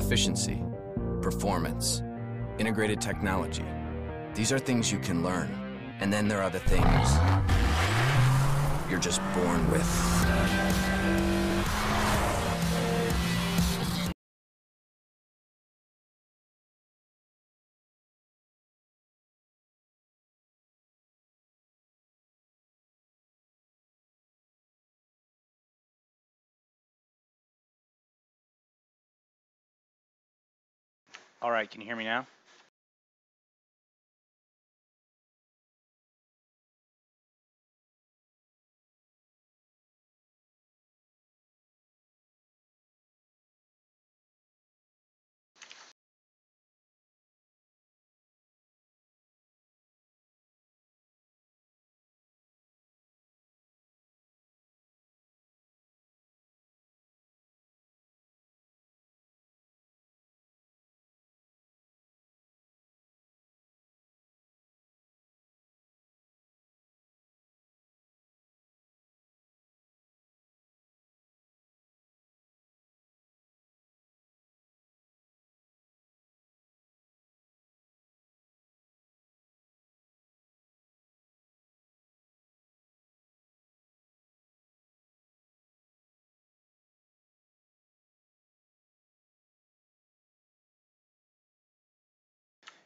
efficiency, performance, integrated technology. These are things you can learn. And then there are the things you're just born with. All right, can you hear me now?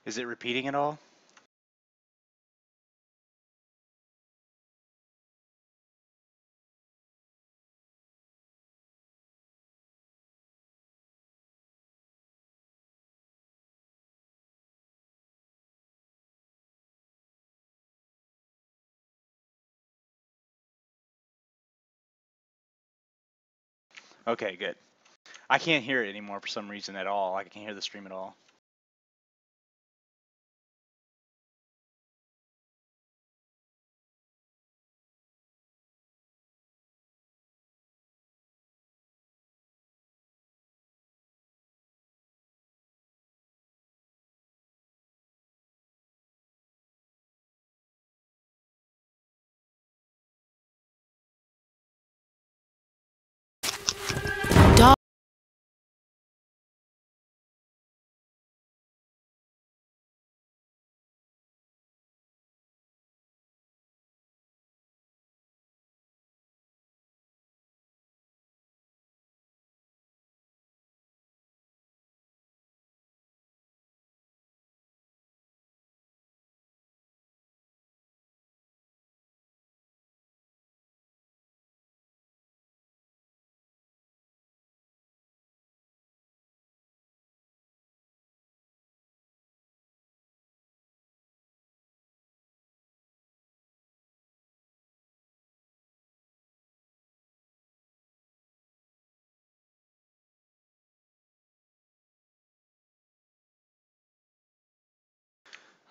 Is it repeating at all? Okay, good. I can't hear it anymore for some reason at all. I can't hear the stream at all.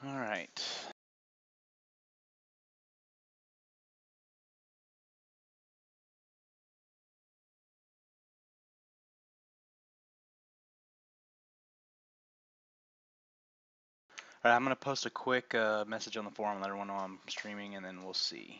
All right. All right, I'm going to post a quick message on the forum and let everyone know I'm streaming, and then we'll see.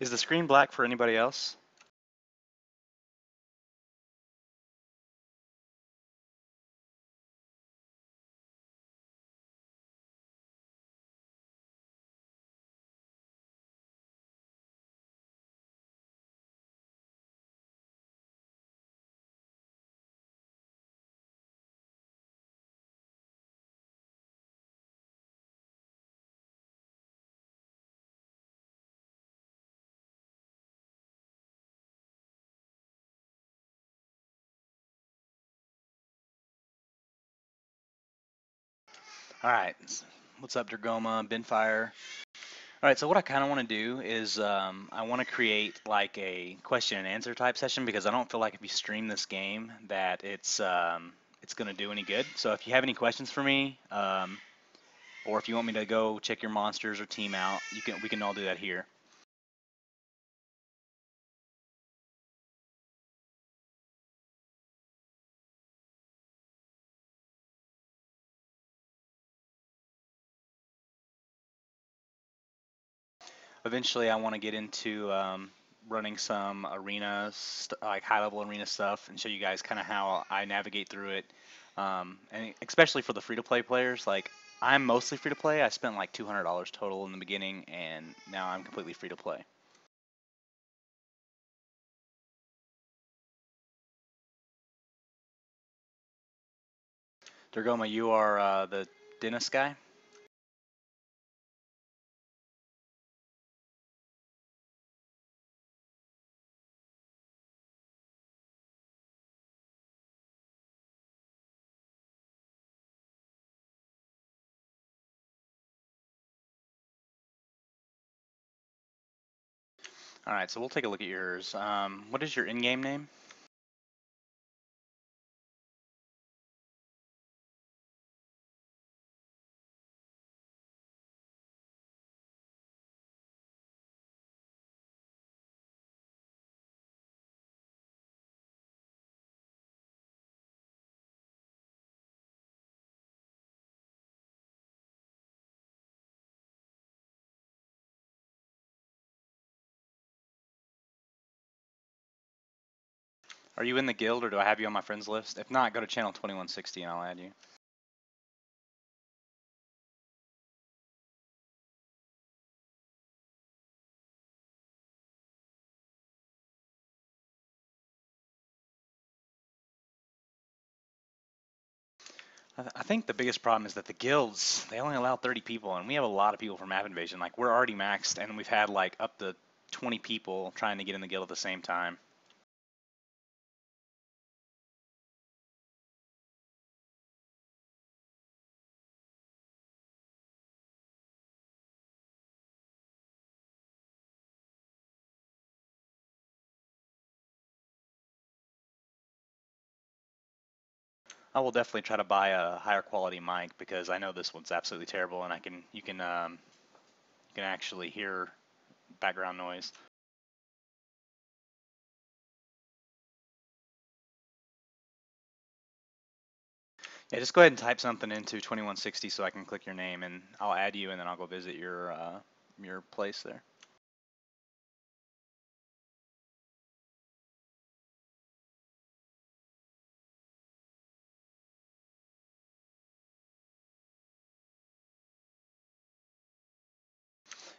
Is the screen black for anybody else? Alright, what's up, Dragoma, Binfire? Alright, so what I kind of want to do is I want to create like a question and answer type session because I don't feel like if you stream this game that it's going to do any good. So if you have any questions for me, or if you want me to go check your monsters or team out, we can all do that here. Eventually, I want to get into running some like high-level arena stuff, and show you guys kind of how I navigate through it. And especially for the free-to-play players, like I'm mostly free-to-play. I spent like $200 total in the beginning, and now I'm completely free-to-play. Dergoma, you are the dentist guy. All right, so we'll take a look at yours. What is your in-game name? Are you in the guild, or do I have you on my friends list? If not, go to channel 2160 and I'll add you. I think the biggest problem is that the guilds, they only allow 30 people, and we have a lot of people for map invasion. Like, we're already maxed, and we've had like up to 20 people trying to get in the guild at the same time. I will definitely try to buy a higher quality mic because I know this one's absolutely terrible, and you can actually hear background noise. Yeah, just go ahead and type something into 2160 so I can click your name, and I'll add you, and then I'll go visit your place there.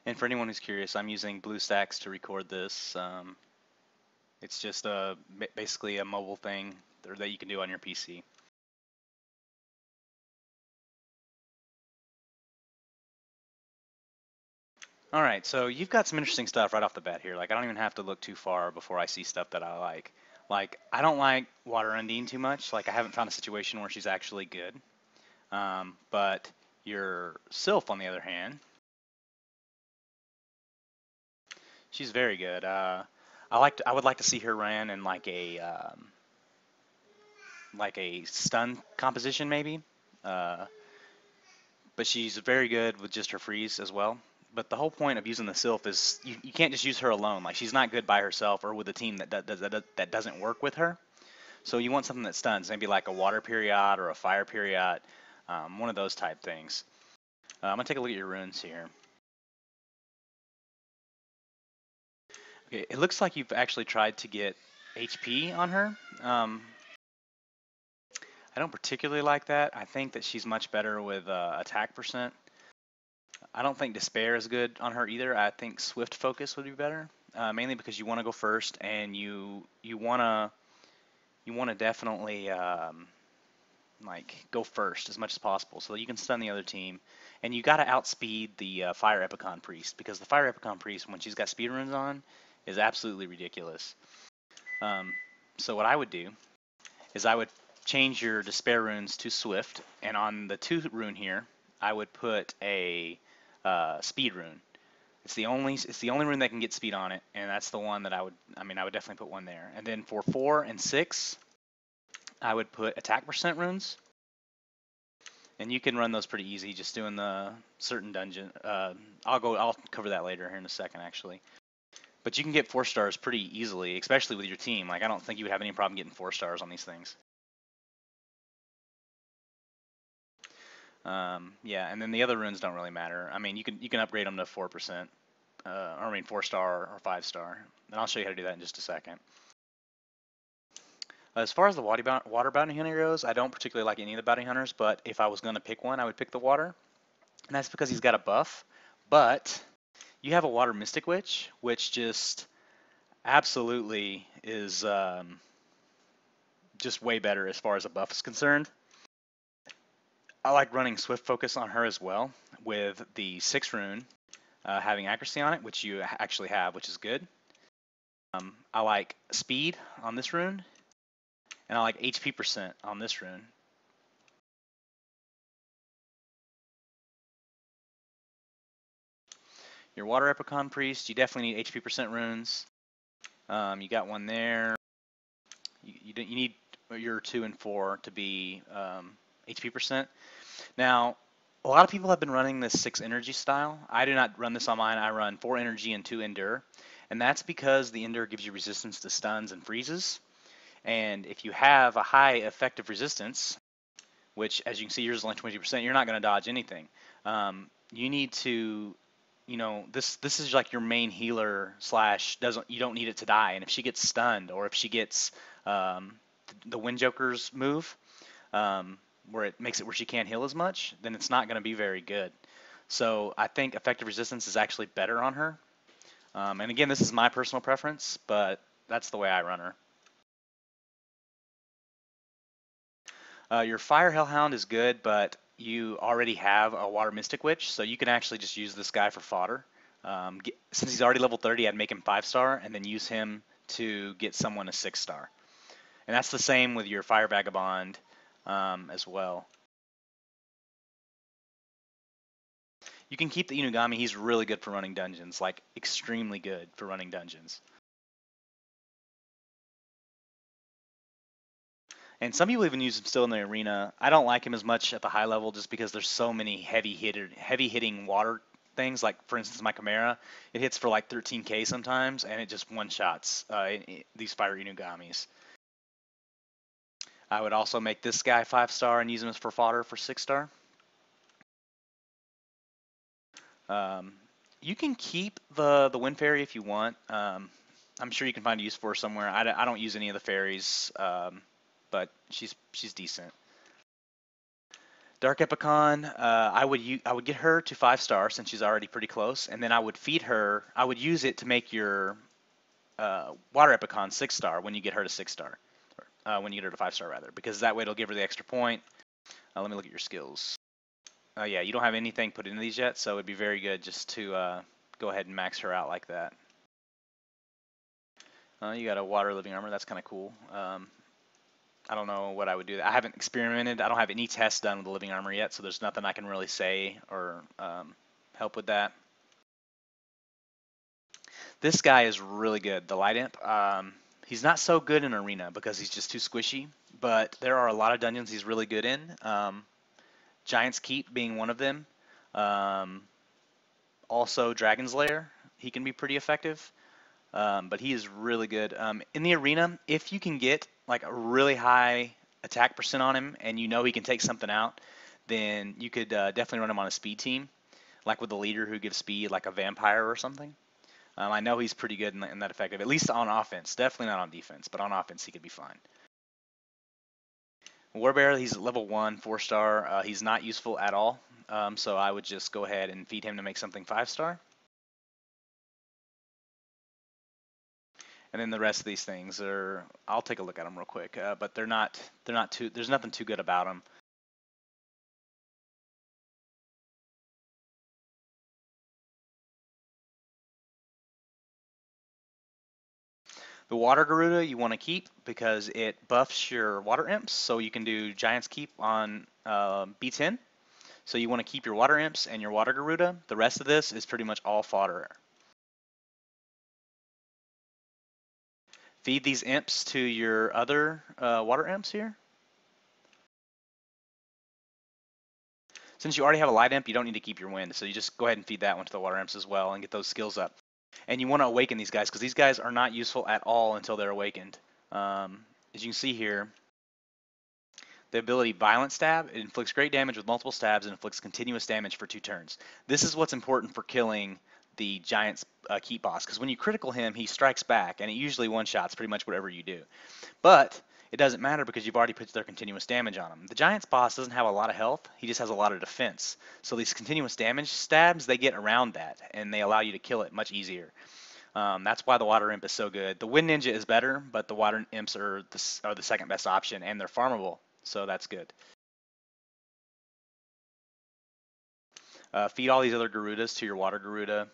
And for anyone who's curious, I'm using BlueStacks to record this. It's just basically a mobile thing that you can do on your PC. All right, so you've got some interesting stuff right off the bat here. Like, I don't even have to look too far before I see stuff that I like. Like, I don't like Water Undine too much. Like, I haven't found a situation where she's actually good. But your Sylph, on the other hand, she's very good. I would like to see her ran in like a stun composition maybe. Uh, but she's very good with just her freeze as well. But the whole point of using the Sylph is you can't just use her alone. Like, she's not good by herself or with a team that doesn't work with her. So you want something that stuns, maybe like a water period or a fire period, one of those type things. I'm gonna take a look at your runes here. Okay, it looks like you've actually tried to get HP on her. I don't particularly like that. I think that she's much better with attack percent. I don't think Despair is good on her either. I think Swift Focus would be better, mainly because you want to go first, and you wanna definitely like go first as much as possible so that you can stun the other team. And you got to outspeed the Fire Epicon Priest, because the Fire Epicon Priest, when she's got speed runes on, is absolutely ridiculous. So what I would do is I would change your Despair runes to Swift, and on the 2 rune here, I would put a speed rune. It's the only rune that can get speed on it, and that's the one that I would definitely put one there. And then for 4 and 6, I would put attack percent runes, and you can run those pretty easy, just doing the certain dungeon. I'll cover that later here in a second, actually. But you can get 4 stars pretty easily, especially with your team. Like, I don't think you would have any problem getting 4 stars on these things. Yeah, and then the other runes don't really matter. I mean, you can upgrade them to 4%, 4 star or 5 star. And I'll show you how to do that in just a second. As far as the water bounty hunter goes, I don't particularly like any of the bounty hunters, but if I was going to pick one, I would pick the water. And that's because he's got a buff. But you have a water mystic witch, which just absolutely is just way better as far as a buff is concerned. I like running swift focus on her as well, with the 6 rune having accuracy on it, which you actually have, which is good. I like speed on this rune, and I like HP percent on this rune. Your water epicon priest, you definitely need HP percent runes. You got one there. You need your 2 and 4 to be HP percent. Now, a lot of people have been running this 6 energy style. I do not run this on mine. I run 4 energy and 2 endure. And that's because the endure gives you resistance to stuns and freezes. And if you have a high effective resistance, which as you can see yours is only 20%, you're not going to dodge anything. You need to, this is like your main healer slash you don't need it to die. And if she gets stunned, or if she gets the Wind Joker's move, where it makes it where she can't heal as much, then it's not going to be very good. So I think effective resistance is actually better on her. And again, this is my personal preference, but that's the way I run her. Your Fire Hellhound is good, but you already have a Water Mystic Witch, so you can actually just use this guy for fodder. Since he's already level 30, I'd make him 5-star and then use him to get someone a 6-star. And that's the same with your Fire Vagabond as well. You can keep the Inugami. He's really good for running dungeons, like extremely good for running dungeons. And some people even use him still in the arena. I don't like him as much at the high level just because there's so many heavy hitting water things. Like for instance, my MERA, it hits for like 13k sometimes, and it just one-shots these fire Inugamis. I would also make this guy 5-star and use him as for fodder for 6-star. You can keep the Wind Fairy if you want. I'm sure you can find a use for her somewhere. I don't use any of the fairies, but she's decent. Dark Epicon, I would get her to 5-star since she's already pretty close, and then I would feed her. I would use it to make your Water Epicon 6-star when you get her to 6-star, when you get her to 5-star rather, because that way it'll give her the extra point. Let me look at your skills. Yeah, you don't have anything put into these yet, so it'd be very good just to go ahead and max her out like that. You got a water living armor. That's kind of cool. I don't know what I would do. I haven't experimented. I don't have any tests done with the living armor yet, so there's nothing I can really say or help with that. This guy is really good, the Light Imp. He's not so good in arena because he's just too squishy, but there are a lot of dungeons he's really good in. Giant's Keep being one of them. Also Dragon's Lair, he can be pretty effective. But he is really good. In the arena, if you can get like a really high attack percent on him and you know he can take something out, then you could definitely run him on a speed team, like with the leader who gives speed, like a vampire or something. I know he's pretty good in that effective, at least on offense. Definitely not on defense, but on offense he could be fine. Warbearer, he's level 1, 4-star. He's not useful at all, so I would just go ahead and feed him to make something 5-star. And then the rest of these things are, I'll take a look at them real quick, but they're not too, there's nothing too good about them. The Water Garuda you want to keep because it buffs your water imps, so you can do Giant's Keep on B10. So you want to keep your water imps and your water Garuda. The rest of this is pretty much all fodder. Feed these imps to your other water imps here. Since you already have a light imp, you don't need to keep your wind, so you just go ahead and feed that one to the water imps as well and get those skills up. And you want to awaken these guys because these guys are not useful at all until they're awakened. As you can see here, the ability Violent Stab, it inflicts great damage with multiple stabs and inflicts continuous damage for 2 turns. This is what's important for killing the Giant's Keep boss, because when you critical him, he strikes back, and it usually one-shots pretty much whatever you do. But it doesn't matter because you've already put their continuous damage on him. The Giant's boss doesn't have a lot of health, he just has a lot of defense. So these continuous damage stabs, they get around that, and they allow you to kill it much easier. That's why the Water Imp is so good. The Wind Ninja is better, but the Water Imps are the second best option, and they're farmable, so that's good. Feed all these other Garudas to your Water Garuda.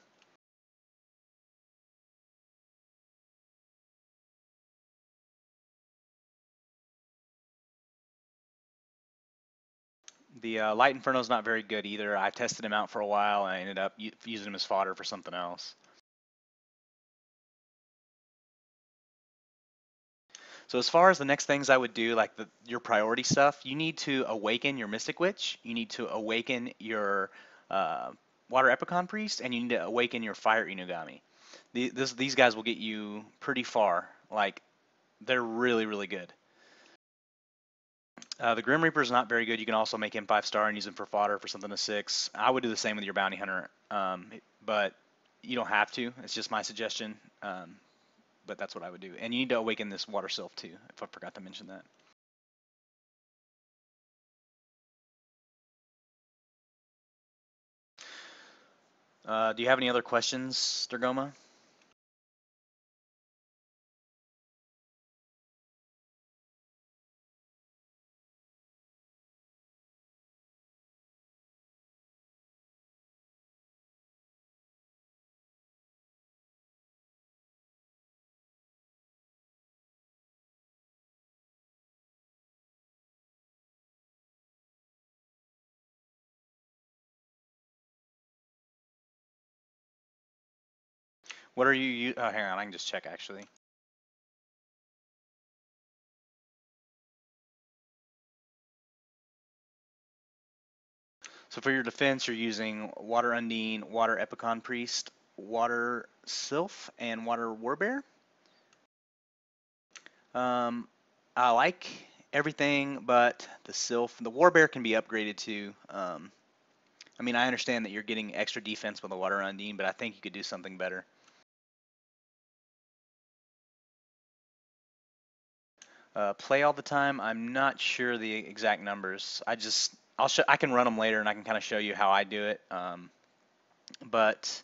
The Light Inferno is not very good either. I tested him out for a while, and I ended up using him as fodder for something else. So as far as the next things I would do, like your priority stuff, you need to awaken your Mystic Witch, you need to awaken your Water Epicon Priest, and you need to awaken your Fire Inugami. These guys will get you pretty far. Like, they're really, really good. The Grim Reaper is not very good. You can also make him 5-star and use him for fodder for something to 6. I would do the same with your Bounty Hunter, but you don't have to. It's just my suggestion. But that's what I would do. And you need to awaken this Water Sylph too, if I forgot to mention that. Do you have any other questions, Dergoma? What are you? Hang on, I can just check actually. So for your defense, you're using Water Undine, Water Epicon Priest, Water Sylph, and Water Warbear. I like everything but the Sylph. The Warbear can be upgraded too. I mean, I understand that you're getting extra defense with the Water Undine, but I think you could do something better. Play all the time. I'm not sure the exact numbers. I can run them later, and I can kind of show you how I do it. But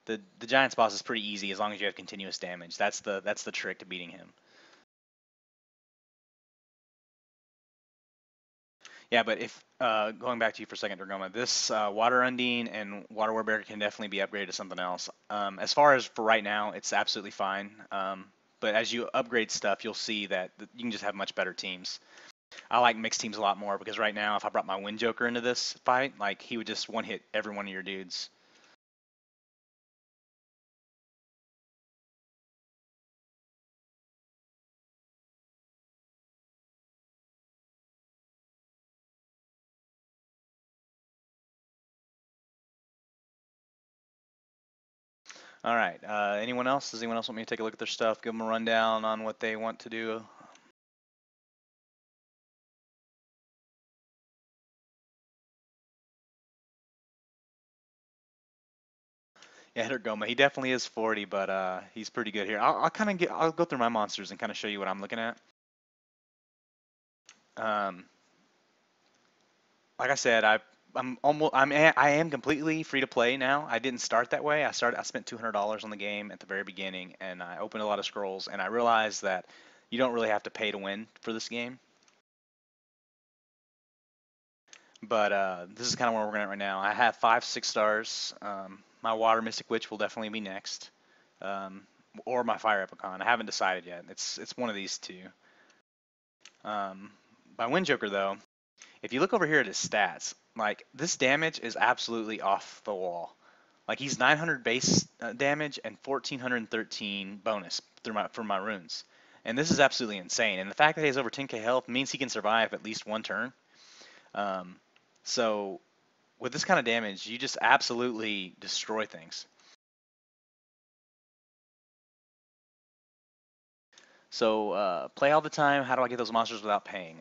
the Giant's boss is pretty easy as long as you have continuous damage. That's the trick to beating him. Yeah, but if going back to you for a second, Dragoma, this Water Undine and Water Warbear can definitely be upgraded to something else. As far as for right now, it's absolutely fine. But as you upgrade stuff, you'll see that you can just have much better teams. I like mixed teams a lot more because right now, if I brought my Wind Joker into this fight, like he would just one-hit every one of your dudes. All right. Anyone else? Does anyone else want me to take a look at their stuff? Give them a rundown on what they want to do. Yeah, Goma. He definitely is 40, but he's pretty good here. I'll go through my monsters and kind of show you what I'm looking at. Um, like I said, I am completely free to play now. I didn't start that way. I spent $200 on the game at the very beginning, and I opened a lot of scrolls, and I realized that you don't really have to pay to win for this game. But this is kind of where we're going at right now. I have 5 6-stars. My Water Mystic Witch will definitely be next, or my Fire Epicon. I haven't decided yet. It's one of these two. My Wind Joker, though, if you look over here at his stats, Like, this damage is absolutely off the wall. Like, he's 900 base damage and 1413 bonus from my runes. And this is absolutely insane. And the fact that he has over 10k health means he can survive at least one turn. Um, so with this kind of damage, you just absolutely destroy things. So play all the time. How do I get those monsters without paying?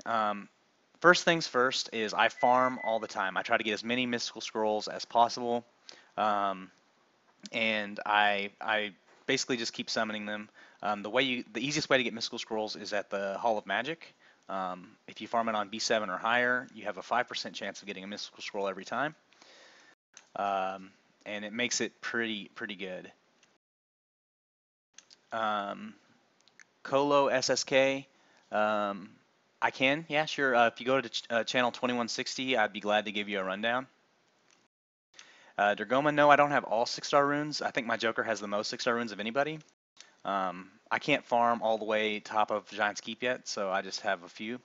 First things first is I farm all the time. I try to get as many mystical scrolls as possible, and I basically just keep summoning them. The easiest way to get mystical scrolls is at the Hall of Magic. If you farm it on B7 or higher, you have a 5% chance of getting a mystical scroll every time, and it makes it pretty good. Colo SSK. I can, yeah, sure. If you go to channel 2160, I'd be glad to give you a rundown. Dragoma, no, I don't have all 6-star runes. I think my Joker has the most 6-star runes of anybody. I can't farm all the way top of Giant's Keep yet, so I just have a few.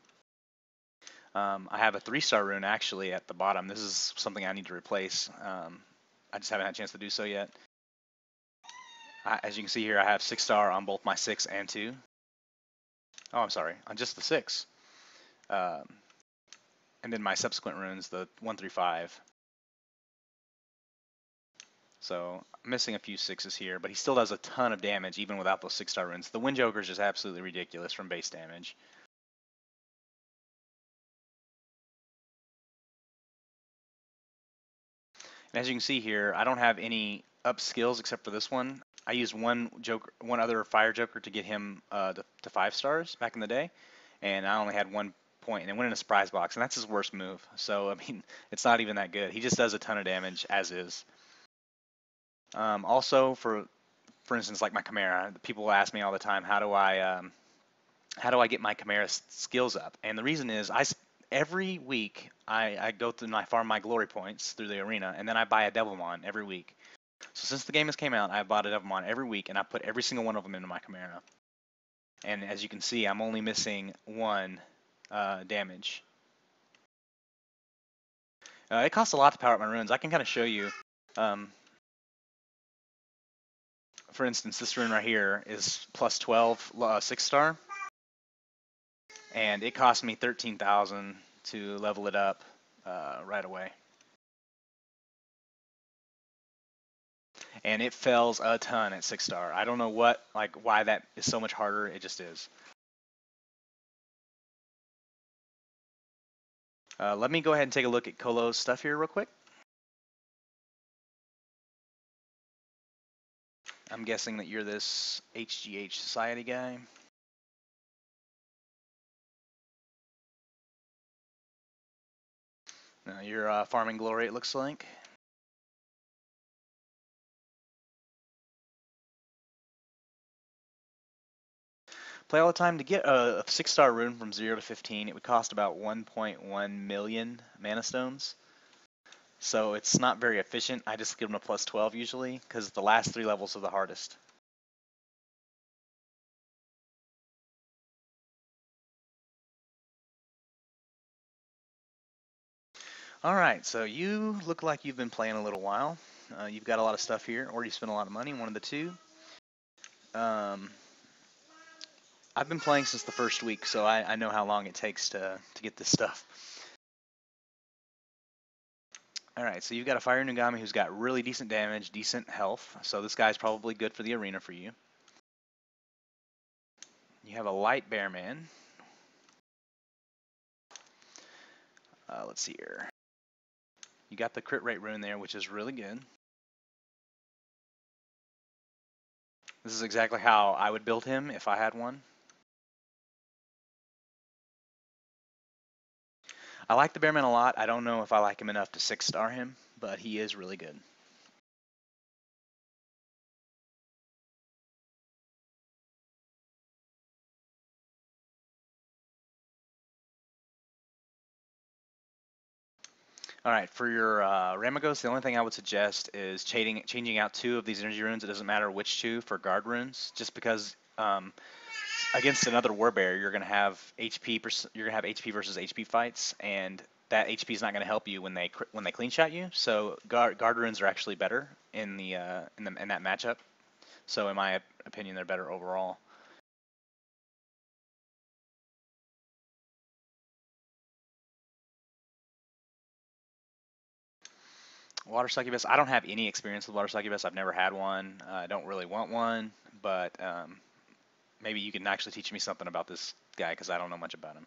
I have a 3-star rune actually at the bottom. This is something I need to replace. I just haven't had a chance to do so yet. As you can see here, I have 6-star on both my 6 and 2. Oh, I'm sorry, on just the 6. And then my subsequent runes, the 1 through 5. So I'm missing a few 6s here, but he still does a ton of damage even without those 6-star runes. The Wind Joker is just absolutely ridiculous from base damage. And as you can see here, I don't have any up skills except for this one. I used one other Fire Joker to get him to 5 stars back in the day, and I only had 1 point, and it went in a surprise box, and that's his worst move. So I mean, it's not even that good. He just does a ton of damage as is. Also, for instance, like my Chimera, people ask me all the time, how do I get my Chimera skills up? And the reason is every week I go through and I farm my glory points through the arena, and then I buy a Devilmon every week. So since the game has came out, I bought a Devilmon every week, and I put every single one of them into my Chimera. And as you can see, I'm only missing 1 damage. It costs a lot to power up my runes. I can kind of show you. For instance, this rune right here is plus 12 6-star, and it cost me 13,000 to level it up right away. And it fails a ton at 6-star. I don't know why that is so much harder. It just is. Let me go ahead and take a look at Colo's stuff here real quick. I'm guessing that you're this HGH Society guy. No, you're farming glory, it looks like. Play all the time. To get a 6-star rune from 0 to 15, it would cost about 1.1 million mana stones. So it's not very efficient. I just give them a plus 12 usually, because the last 3 levels are the hardest. Alright, so you look like you've been playing a little while. You've got a lot of stuff here, or you spent a lot of money, one of the two. I've been playing since the first week, so I know how long it takes to get this stuff. Alright, so you've got a Fire Nugami who's got really decent damage, decent health, so this guy's probably good for the arena for you. You have a Light Bearman. Let's see here. You got the crit rate rune there, which is really good. This is exactly how I would build him if I had one. I like the Bearman a lot. I don't know if I like him enough to 6-star him, but he is really good. Alright, for your Ramagos, the only thing I would suggest is changing out 2 of these energy runes. It doesn't matter which 2 for guard runes, just because against another Warbear, you're gonna have HP versus HP fights, and that HP is not going to help you when they clean shot you. So guard runes are actually better in in that matchup. So in my opinion, they're better overall. Water succubus. I don't have any experience with water succubus. I've never had one. I don't really want one, but maybe you can actually teach me something about this guy because I don't know much about him.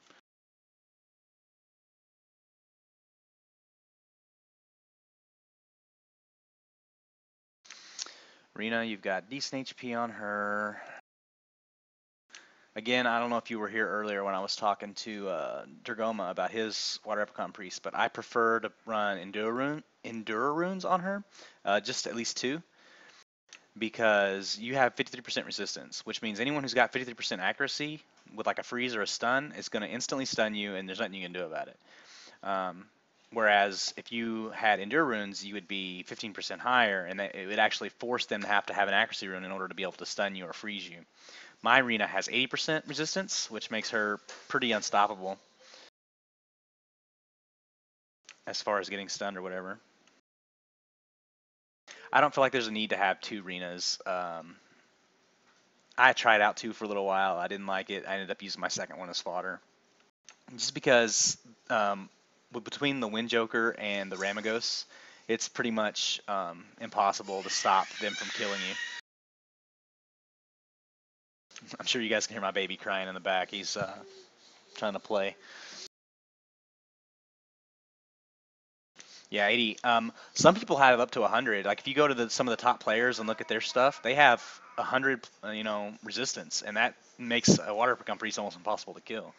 Rena, you've got decent HP on her. Again, I don't know if you were here earlier when I was talking to Dragoma about his Water Epicon Priest, but I prefer to run Endure Runes on her, just at least 2, because you have 53% resistance, which means anyone who's got 53% accuracy with like a freeze or a stun is going to instantly stun you, and there's nothing you can do about it. Whereas if you had Endure Runes, you would be 15% higher, and it would actually force them to have an accuracy rune in order to be able to stun you or freeze you. My Rena has 80% resistance, which makes her pretty unstoppable as far as getting stunned or whatever. I don't feel like there's a need to have 2 Renas. I tried out 2 for a little while. I didn't like it. I ended up using my second one as fodder. Just because between the Wind Joker and the Ramagos, it's pretty much impossible to stop them from killing you. I'm sure you guys can hear my baby crying in the back. He's trying to play. Yeah, 80. Some people have up to 100. Like if you go to some of the top players and look at their stuff, they have 100, resistance, and that makes a water Epicon Priest almost impossible to kill.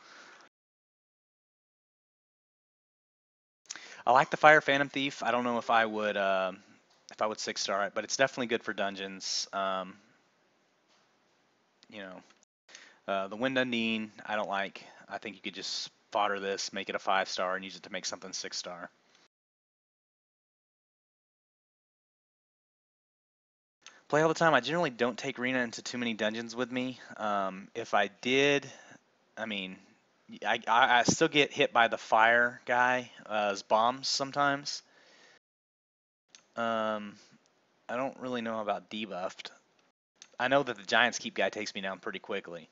I like the Fire Phantom Thief. I don't know if I would 6-star it, but it's definitely good for dungeons. The Wind Undine, I don't like. I think you could just fodder this, make it a 5-star, and use it to make something 6-star. Play all the time. I generally don't take Rena into too many dungeons with me. If I did, I mean, I still get hit by the fire guy as bombs sometimes. I don't really know about debuffed. I know that the Giant's Keep guy takes me down pretty quickly.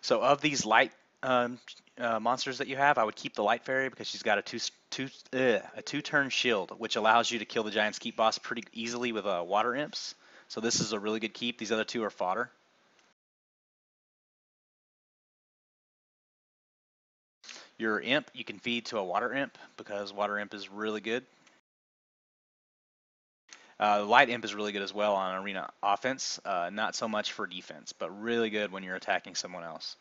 So of these light monsters that you have, I would keep the Light Fairy because she's got a 2-turn shield, which allows you to kill the Giant's Keep boss pretty easily with Water Imps. So this is a really good keep. These other 2 are fodder. Your Imp, you can feed to a Water Imp because Water Imp is really good. Light Imp is really good as well on arena offense, not so much for defense, but really good when you're attacking someone else.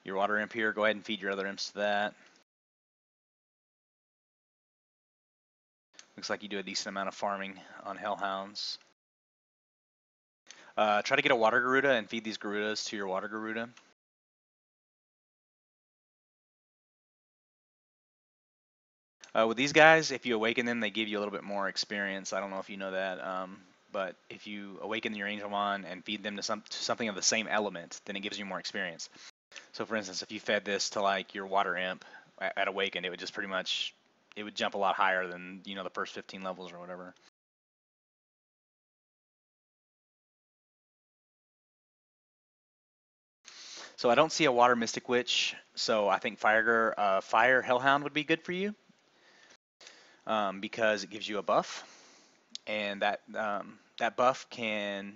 Your Water Imp here, go ahead and feed your other imps to that. Looks like you do a decent amount of farming on Hellhounds. Try to get a Water Garuda and feed these Garudas to your Water Garuda. With these guys, if you awaken them, they give you a little bit more experience. I don't know if you know that, but if you awaken your Angelmon and feed them to something of the same element, then it gives you more experience. So for instance, if you fed this to like your Water Imp at Awakened, it would just pretty much, it would jump a lot higher than, the first 15 levels or whatever. So I don't see a Water Mystic Witch, so I think Fire Hellhound would be good for you because it gives you a buff, and that buff can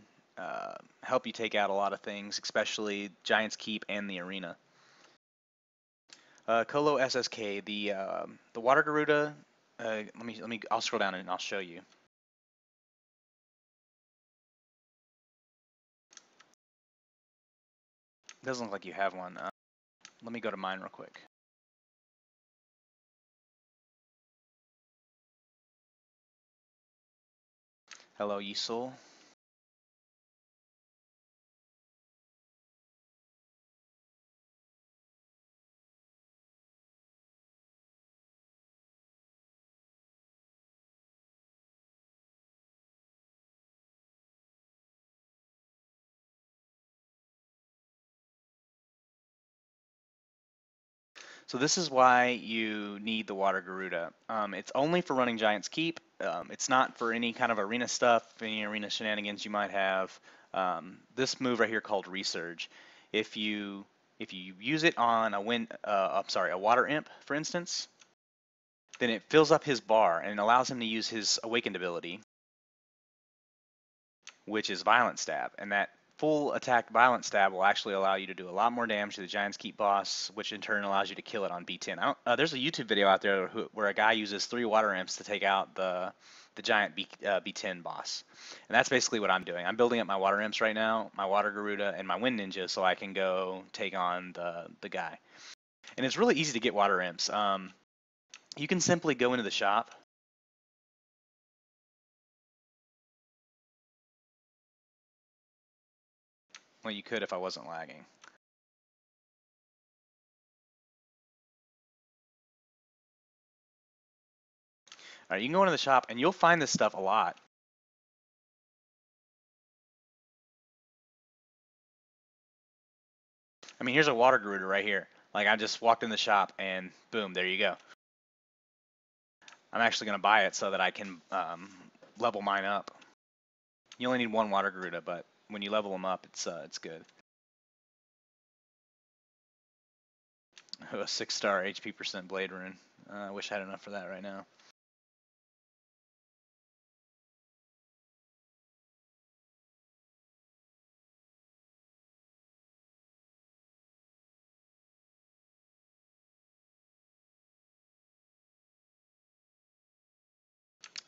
help you take out a lot of things, especially Giant's Keep and the Arena. Colo SSK, the Water Garuda. I'll scroll down and I'll show you. Doesn't look like you have one. Let me go to mine real quick. Hello, Yisul. So this is why you need the Water Garuda. It's only for running Giant's Keep. It's not for any kind of arena stuff, any arena shenanigans you might have. This move right here called Resurge. If you use it on a Water Imp, for instance, then it fills up his bar and allows him to use his Awakened ability, which is Violent Stab, and that full attack Violent Stab will actually allow you to do a lot more damage to the Giant's Keep boss, which in turn allows you to kill it on B10. There's a YouTube video out there where a guy uses 3 Water Imps to take out the Giant B10 boss, and that's basically what I'm doing. I'm building up my Water Imps right now, my Water Garuda, and my Wind Ninja, so I can go take on the guy. And it's really easy to get Water Imps. You can simply go into the shop. Well, you could if I wasn't lagging. All right, you can go into the shop and you'll find this stuff a lot. I mean, here's a Water Garuda right here. Like, I just walked in the shop and boom, there you go. I'm actually going to buy it so that I can level mine up. You only need 1 Water Garuda, but when you level them up, it's good. A 6-star HP % Blade Rune. I wish I had enough for that right now.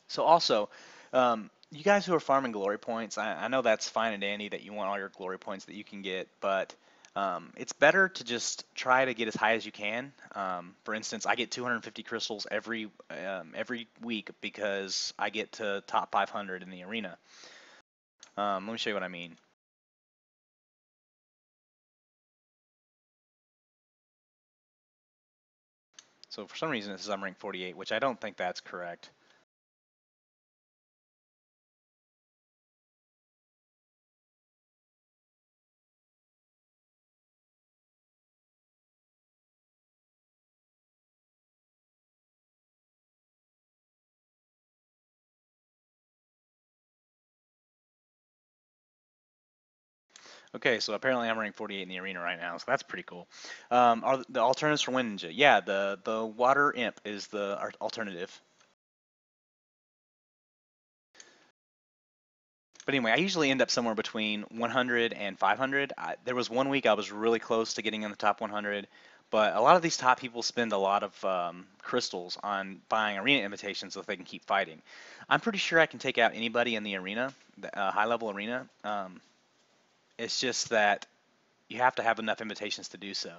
So also, you guys who are farming glory points, I know that's fine and dandy that you want all your glory points that you can get, but it's better to just try to get as high as you can. For instance, I get 250 crystals every week because I get to top 500 in the arena. Let me show you what I mean. So for some reason it says I'm ranked 48, which I don't think that's correct. Okay, so apparently I'm ranked 48 in the arena right now, so that's pretty cool. Are the alternatives for Wind Ninja? Yeah, the Water Imp is the alternative. But anyway, I usually end up somewhere between 100 and 500. There was one week I was really close to getting in the top 100, but a lot of these top people spend a lot of crystals on buying arena invitations so that they can keep fighting. I'm pretty sure I can take out anybody in the arena, the high-level arena. It's just that you have to have enough invitations to do so.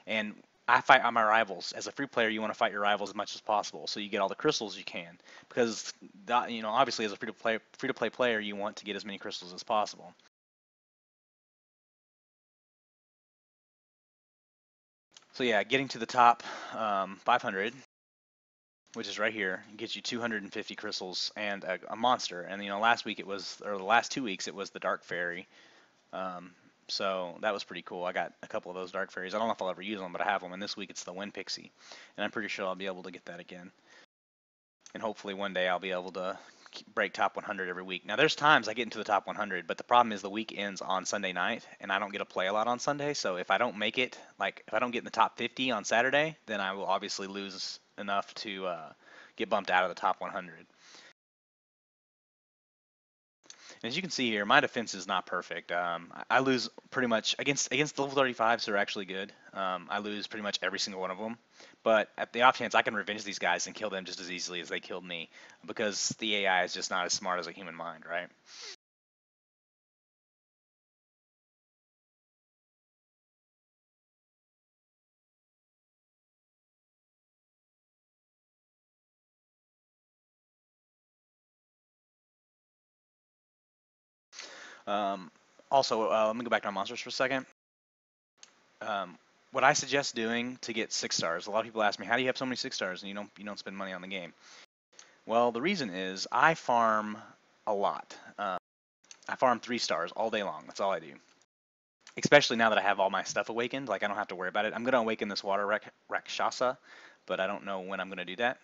And I fight on my rivals. As a free player, you want to fight your rivals as much as possible, so you get all the crystals you can. Because obviously, as a free-to-play player, you want to get as many crystals as possible. So yeah, getting to the top 500, which is right here, gets you 250 crystals and a monster. And last week or the last 2 weeks, it was the Dark Fairy. So that was pretty cool. I got a couple of those Dark Fairies. I don't know if I'll ever use them, but I have them. And this week it's the Wind Pixie, and I'm pretty sure I'll be able to get that again. And hopefully one day I'll be able to break top 100 every week. Now there's times I get into the top 100, but the problem is the week ends on Sunday night, and I don't get to play a lot on Sunday. So if I don't make it, like if I don't get in the top 50 on Saturday, then I will obviously lose enough to get bumped out of the top 100. And as you can see here, my defense is not perfect. I lose pretty much against the level 35s who are actually good. I lose pretty much every single one of them. But at the off chance, I can revenge these guys and kill them just as easily as they killed me, because the AI is just not as smart as a human mind, right? Also, let me go back to my monsters for a second. What I suggest doing to get 6 stars, a lot of people ask me, how do you have so many 6 stars and you don't spend money on the game? Well, the reason is I farm a lot. I farm 3 stars all day long. That's all I do. especially now that I have all my stuff awakened. Like I don't have to worry about it. I'm gonna awaken this water Rakshasa, but I don't know when I'm gonna do that.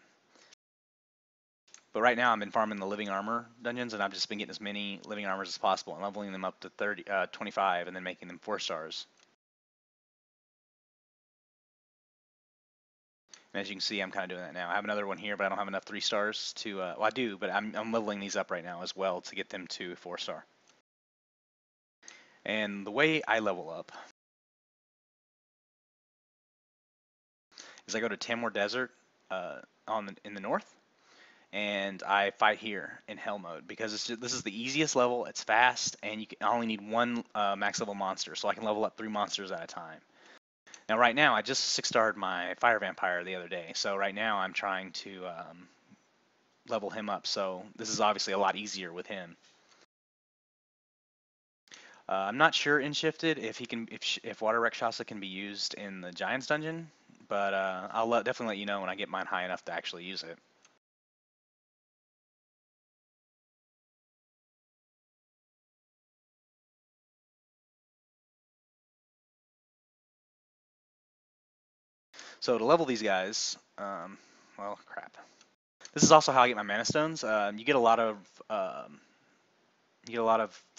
But right now I've been farming the living armor dungeons, and I've just been getting as many living armors as possible and leveling them up to 25, and then making them 4 stars. And as you can see, I'm kind of doing that now. I have another one here, but I don't have enough 3 stars to. Well, I do, but I'm leveling these up right now as well to get them to 4 star. And the way I level up is I go to Tamor Desert in the north, and I fight here in hell mode because this is the easiest level. It's fast, and I only need one max level monster, so I can level up 3 monsters at a time. Now, right now, I just 6-starred my fire vampire the other day, so right now I'm trying to level him up. So this is obviously a lot easier with him. I'm not sure in shifted if Water Rakshasa can be used in the Giants dungeon, but I'll definitely let you know when I get mine high enough to actually use it. So to level these guys, well, crap. This is also how I get my mana stones. You get a lot of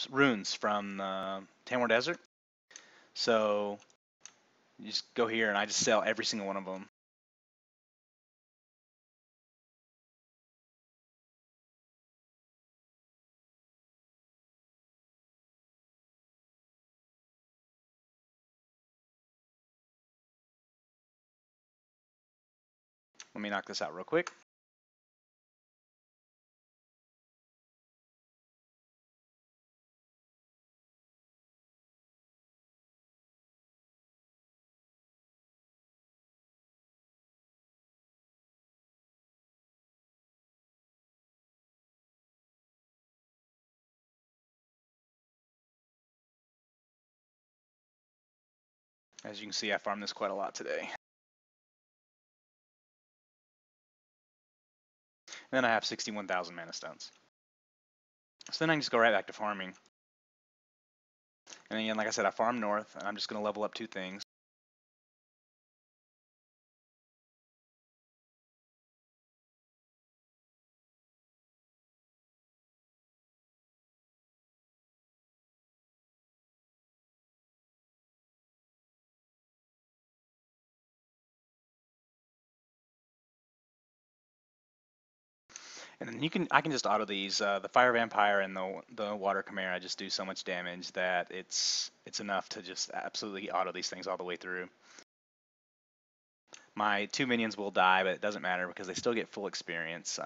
runes from the Tamor Desert. So you just go here and I just sell every single one of them. Let me knock this out real quick. As you can see, I farmed this quite a lot today. And then I have 61,000 mana stones. So then I can just go right back to farming. And again, like I said, I farm north, and I'm just going to level up 2 things. And then I can just auto these. The fire vampire and the water chimera just do so much damage that it's enough to just absolutely auto these things all the way through. My 2 minions will die, but it doesn't matter because they still get full experience.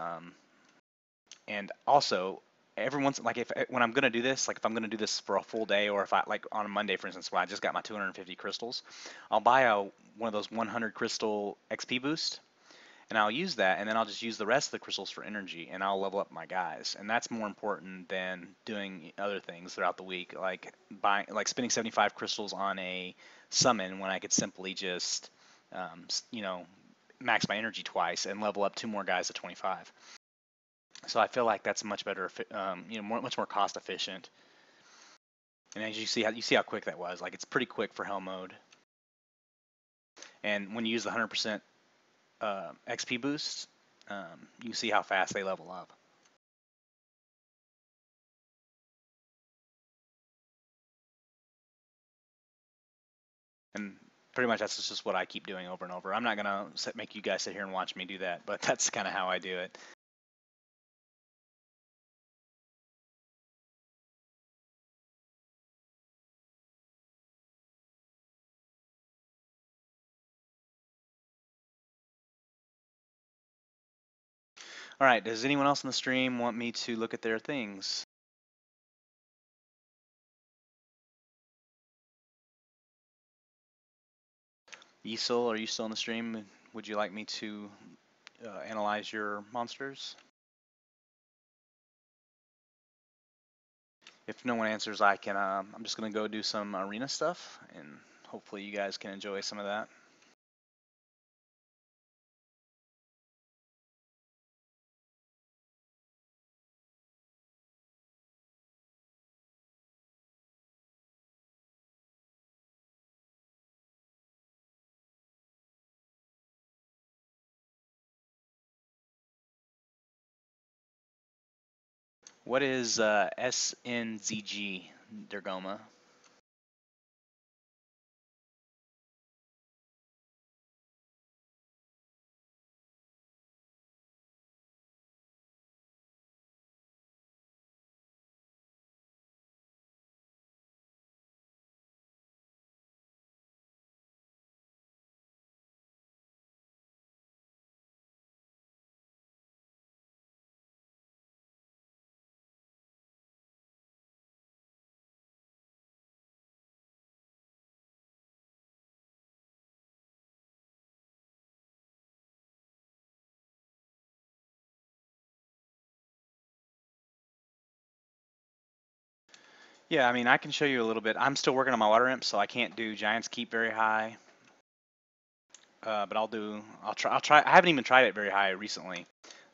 And also, every once like when I'm gonna do this, like if I'm gonna do this for a full day, or if I like on a Monday, for instance, when I just got my 250 crystals, I'll buy one of those 100 crystal XP boost, and I'll use that, and then I'll just use the rest of the crystals for energy, and I'll level up my guys, and that's more important than doing other things throughout the week, like spending 75 crystals on a summon when I could simply just, max my energy twice and level up 2 more guys to 25. So I feel like that's much better, much more cost efficient. And as you see how quick that was. Like it's pretty quick for hell mode. And when you use the 100% XP boost, you can see how fast they level up. And pretty much that's just what I keep doing over and over. I'm not gonna make you guys sit here and watch me do that, but that's kind of how I do it. All right, does anyone else in the stream want me to look at their things? Yisel, are you still in the stream? Would you like me to analyze your monsters? If no one answers, I can. I'm just gonna go do some arena stuff, and hopefully you guys can enjoy some of that. What is SNZG, Dergoma? Yeah, I mean, I can show you a little bit. I'm still working on my water imp, so I can't do Giant's Keep very high. But I'll try. I haven't even tried it very high recently,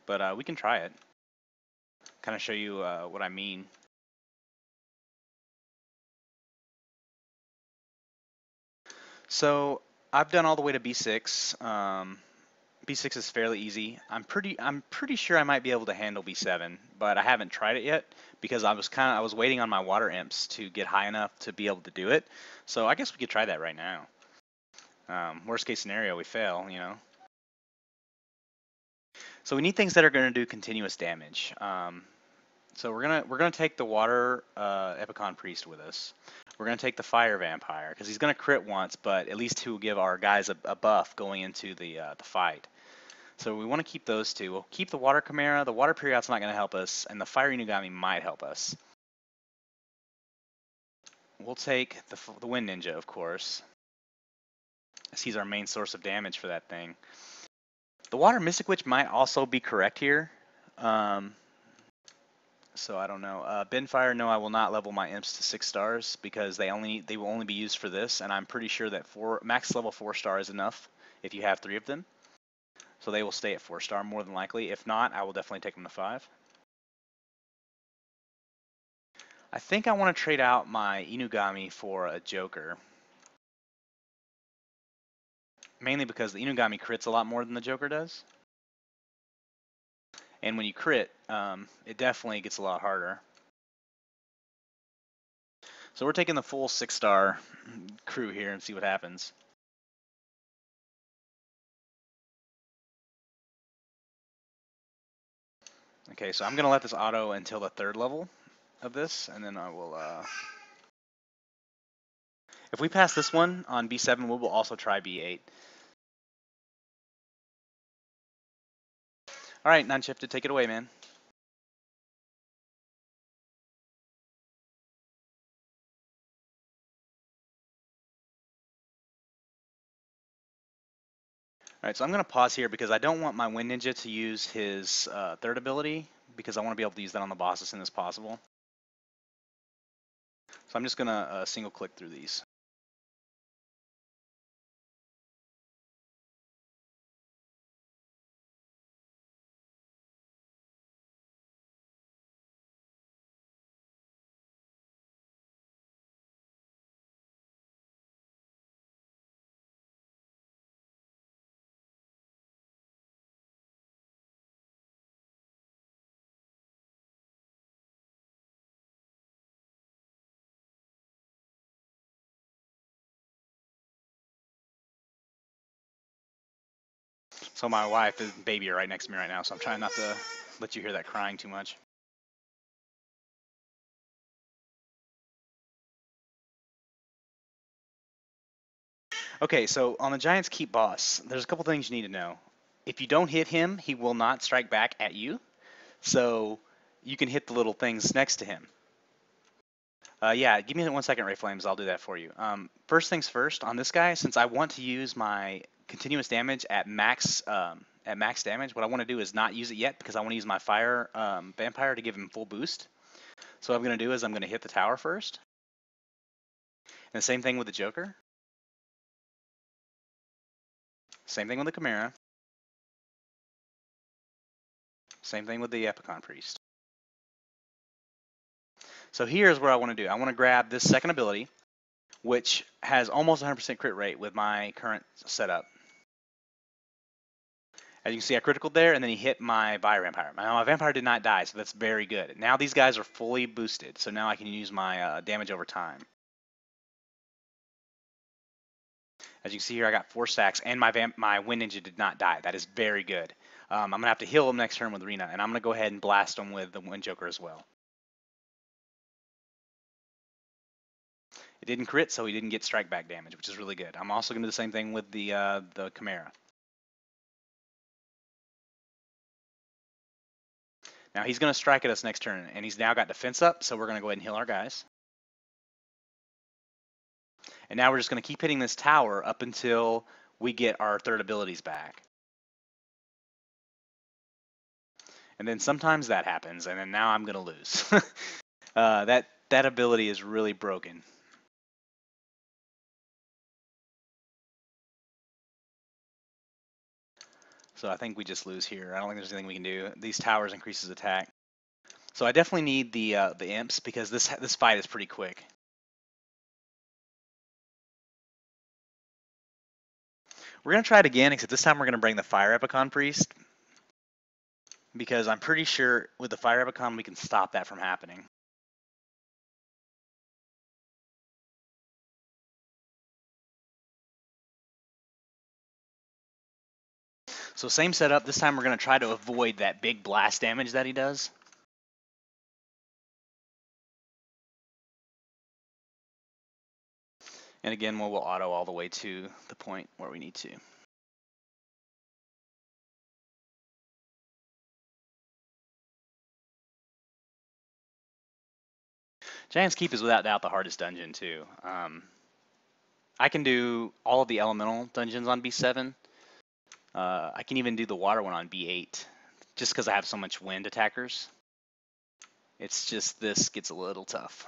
but we can try it. Kind of show you what I mean. So I've done all the way to B6. B6 is fairly easy. I'm pretty sure I might be able to handle B7, but I haven't tried it yet because I was waiting on my water imps to get high enough to be able to do it. So I guess we could try that right now. Worst case scenario, we fail, you know. So we need things that are going to do continuous damage. So we're gonna take the water Epicon Priest with us. We're gonna take the fire vampire because he's gonna crit once, but at least he will give our guys a buff going into the fight. So we want to keep those two. We'll keep the water Chimera. The water period's not gonna help us, and the fire Inugami might help us. We'll take the wind ninja, of course, as he's our main source of damage for that thing. The water mystic witch might also be correct here. So I don't know. Benfire, no, I will not level my imps to 6 stars because they will only be used for this, and I'm pretty sure that max level 4 star is enough if you have 3 of them. So they will stay at 4 star more than likely. If not, I will definitely take them to 5. I think I want to trade out my Inugami for a Joker. Mainly because the Inugami crits a lot more than the Joker does. And when you crit, it definitely gets a lot harder. So we're taking the full 6 star crew here and see what happens. Okay, so I'm going to let this auto until the 3rd level of this, and then I will, if we pass this one on B7, we will also try B8. All right, non-shifted, take it away, man. All right, so I'm going to pause here because I don't want my Wind Ninja to use his 3rd ability because I want to be able to use that on the boss as soon as possible. So I'm just going to single click through these. So my wife and baby are right next to me right now, so I'm trying not to let you hear that crying too much. Okay, so on the Giant's Keep boss, there's a couple things you need to know. If you don't hit him, he will not strike back at you. So you can hit the little things next to him. Yeah, give me 1 second, Ray Flames. I'll do that for you. First things first, on this guy, since I want to use my continuous damage at max damage, what I want to do is not use it yet because I want to use my fire vampire to give him full boost. So what I'm going to do is I'm going to hit the tower first. And the same thing with the Joker. Same thing with the Chimera. Same thing with the Epicon Priest. So here's what I want to do. I want to grab this second ability, which has almost 100% crit rate with my current setup. As you can see, I critical there, and then he hit my Fire Vampire. Now, my Vampire did not die, so that's very good. Now these guys are fully boosted, so now I can use my damage over time. As you can see here, I got 4 stacks, and my Wind Ninja did not die. That is very good. I'm going to have to heal him next turn with Rena, and I'm going to go ahead and blast him with the Wind Joker as well. It didn't crit, so he didn't get strike back damage, which is really good. I'm also going to do the same thing with the Chimera. Now he's going to strike at us next turn, and he's now got defense up, so we're going to go ahead and heal our guys. And now we're just going to keep hitting this tower up until we get our third abilities back. And then sometimes that happens, and then now I'm going to lose. That ability is really broken. So I think we just lose here. I don't think there's anything we can do. These towers increases attack. So I definitely need the imps because this fight is pretty quick. We're going to try it again, except this time we're going to bring the Fire Epicon Priest, because I'm pretty sure with the Fire Epicon we can stop that from happening. So same setup. This time we're going to try to avoid that big blast damage that he does. And again, we'll auto all the way to the point where we need to. Giant's Keep is without doubt the hardest dungeon too. I can do all of the elemental dungeons on B7. I can even do the water one on B8, just because I have so much wind attackers. It's just this gets a little tough.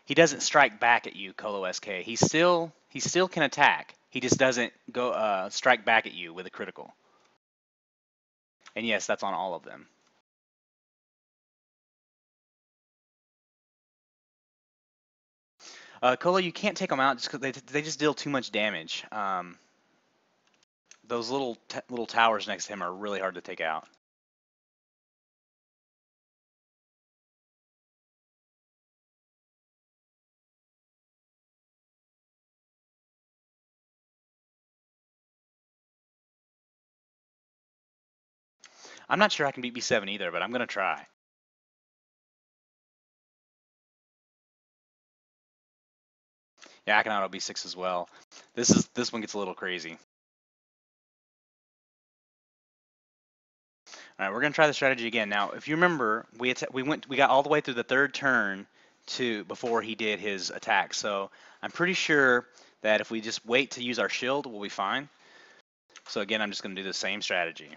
He doesn't strike back at you, Colo SK. He still can attack. He just doesn't go strike back at you with a critical. And yes, that's on all of them. Colo, you can't take them out just because they just deal too much damage. Those little towers next to him are really hard to take out. I'm not sure I can beat B7 either, but I'm gonna try. Yeah, I can auto B6 as well. This one gets a little crazy. All right, we're gonna try the strategy again. Now, if you remember, we got all the way through the third turn before he did his attack. So I'm pretty sure that if we just wait to use our shield, we'll be fine. So again, I'm just gonna do the same strategy.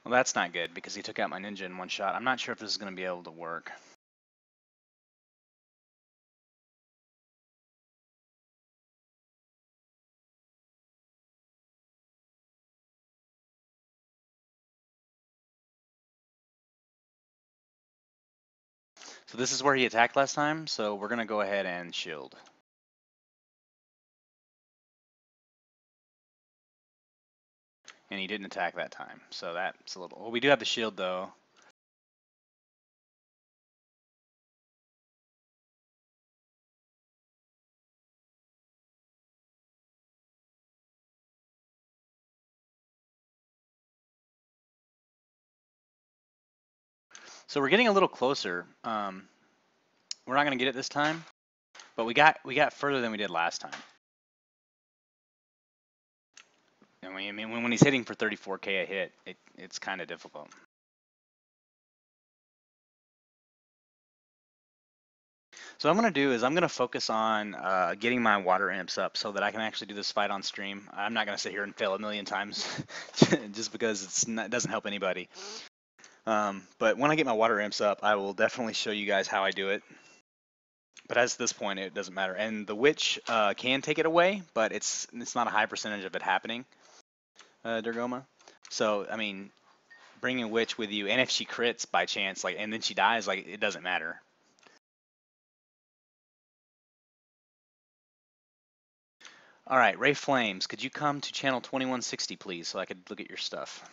Well, that's not good because he took out my ninja in one shot. I'm not sure if this is gonna be able to work. So this is where he attacked last time, so we're gonna go ahead and shield. And he didn't attack that time, so that's a little. Well, we do have the shield though. So we're getting a little closer. We're not gonna get it this time, but we got further than we did last time. And I mean, when he's hitting for 34K a hit, it's kind of difficult. So what I'm going to do is I'm going to focus on getting my water imps up so that I can actually do this fight on stream. I'm not going to sit here and fail a million times just because it doesn't help anybody. But when I get my water imps up, I will definitely show you guys how I do it. But at this point, it doesn't matter. And the witch can take it away, but it's not a high percentage of it happening, Durgoma. So, I mean, bringing a witch with you, and if she crits by chance, like, and then she dies, like, it doesn't matter. All right, Ray Flames, could you come to channel 2160, please, so I could look at your stuff?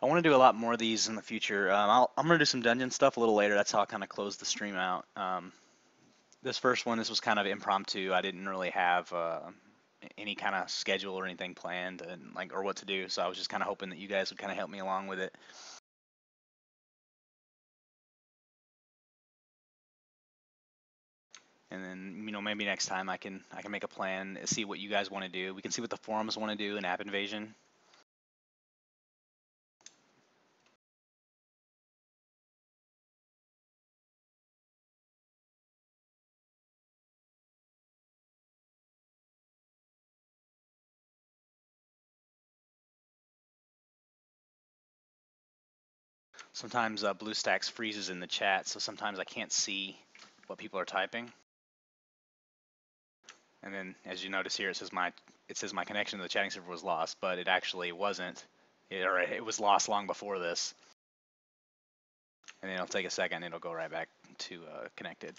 I want to do a lot more of these in the future. I'm going to do some dungeon stuff a little later. That's how I'll kind of close the stream out. This first one, this was kind of impromptu. I didn't really have any kind of schedule or anything planned, and like, or what to do. So I was just kind of hoping that you guys would kind of help me along with it. And then, maybe next time I can make a plan, see what you guys want to do. We can see what the forums want to do in App Invasion. Sometimes BlueStacks freezes in the chat, so sometimes I can't see what people are typing. And then, as you notice here, it says my connection to the chatting server was lost, but it actually wasn't. It was lost long before this. And then it'll take a second, it'll go right back to connected.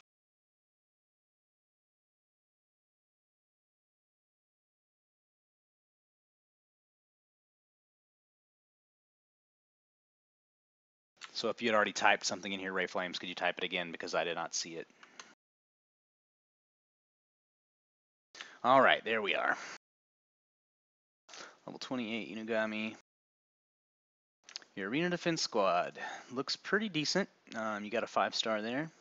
So if you had already typed something in here, Ray Flames, could you type it again, because I did not see it. All right, there we are. Level 28 Inugami. Your Arena Defense Squad looks pretty decent. You got a 5-star there.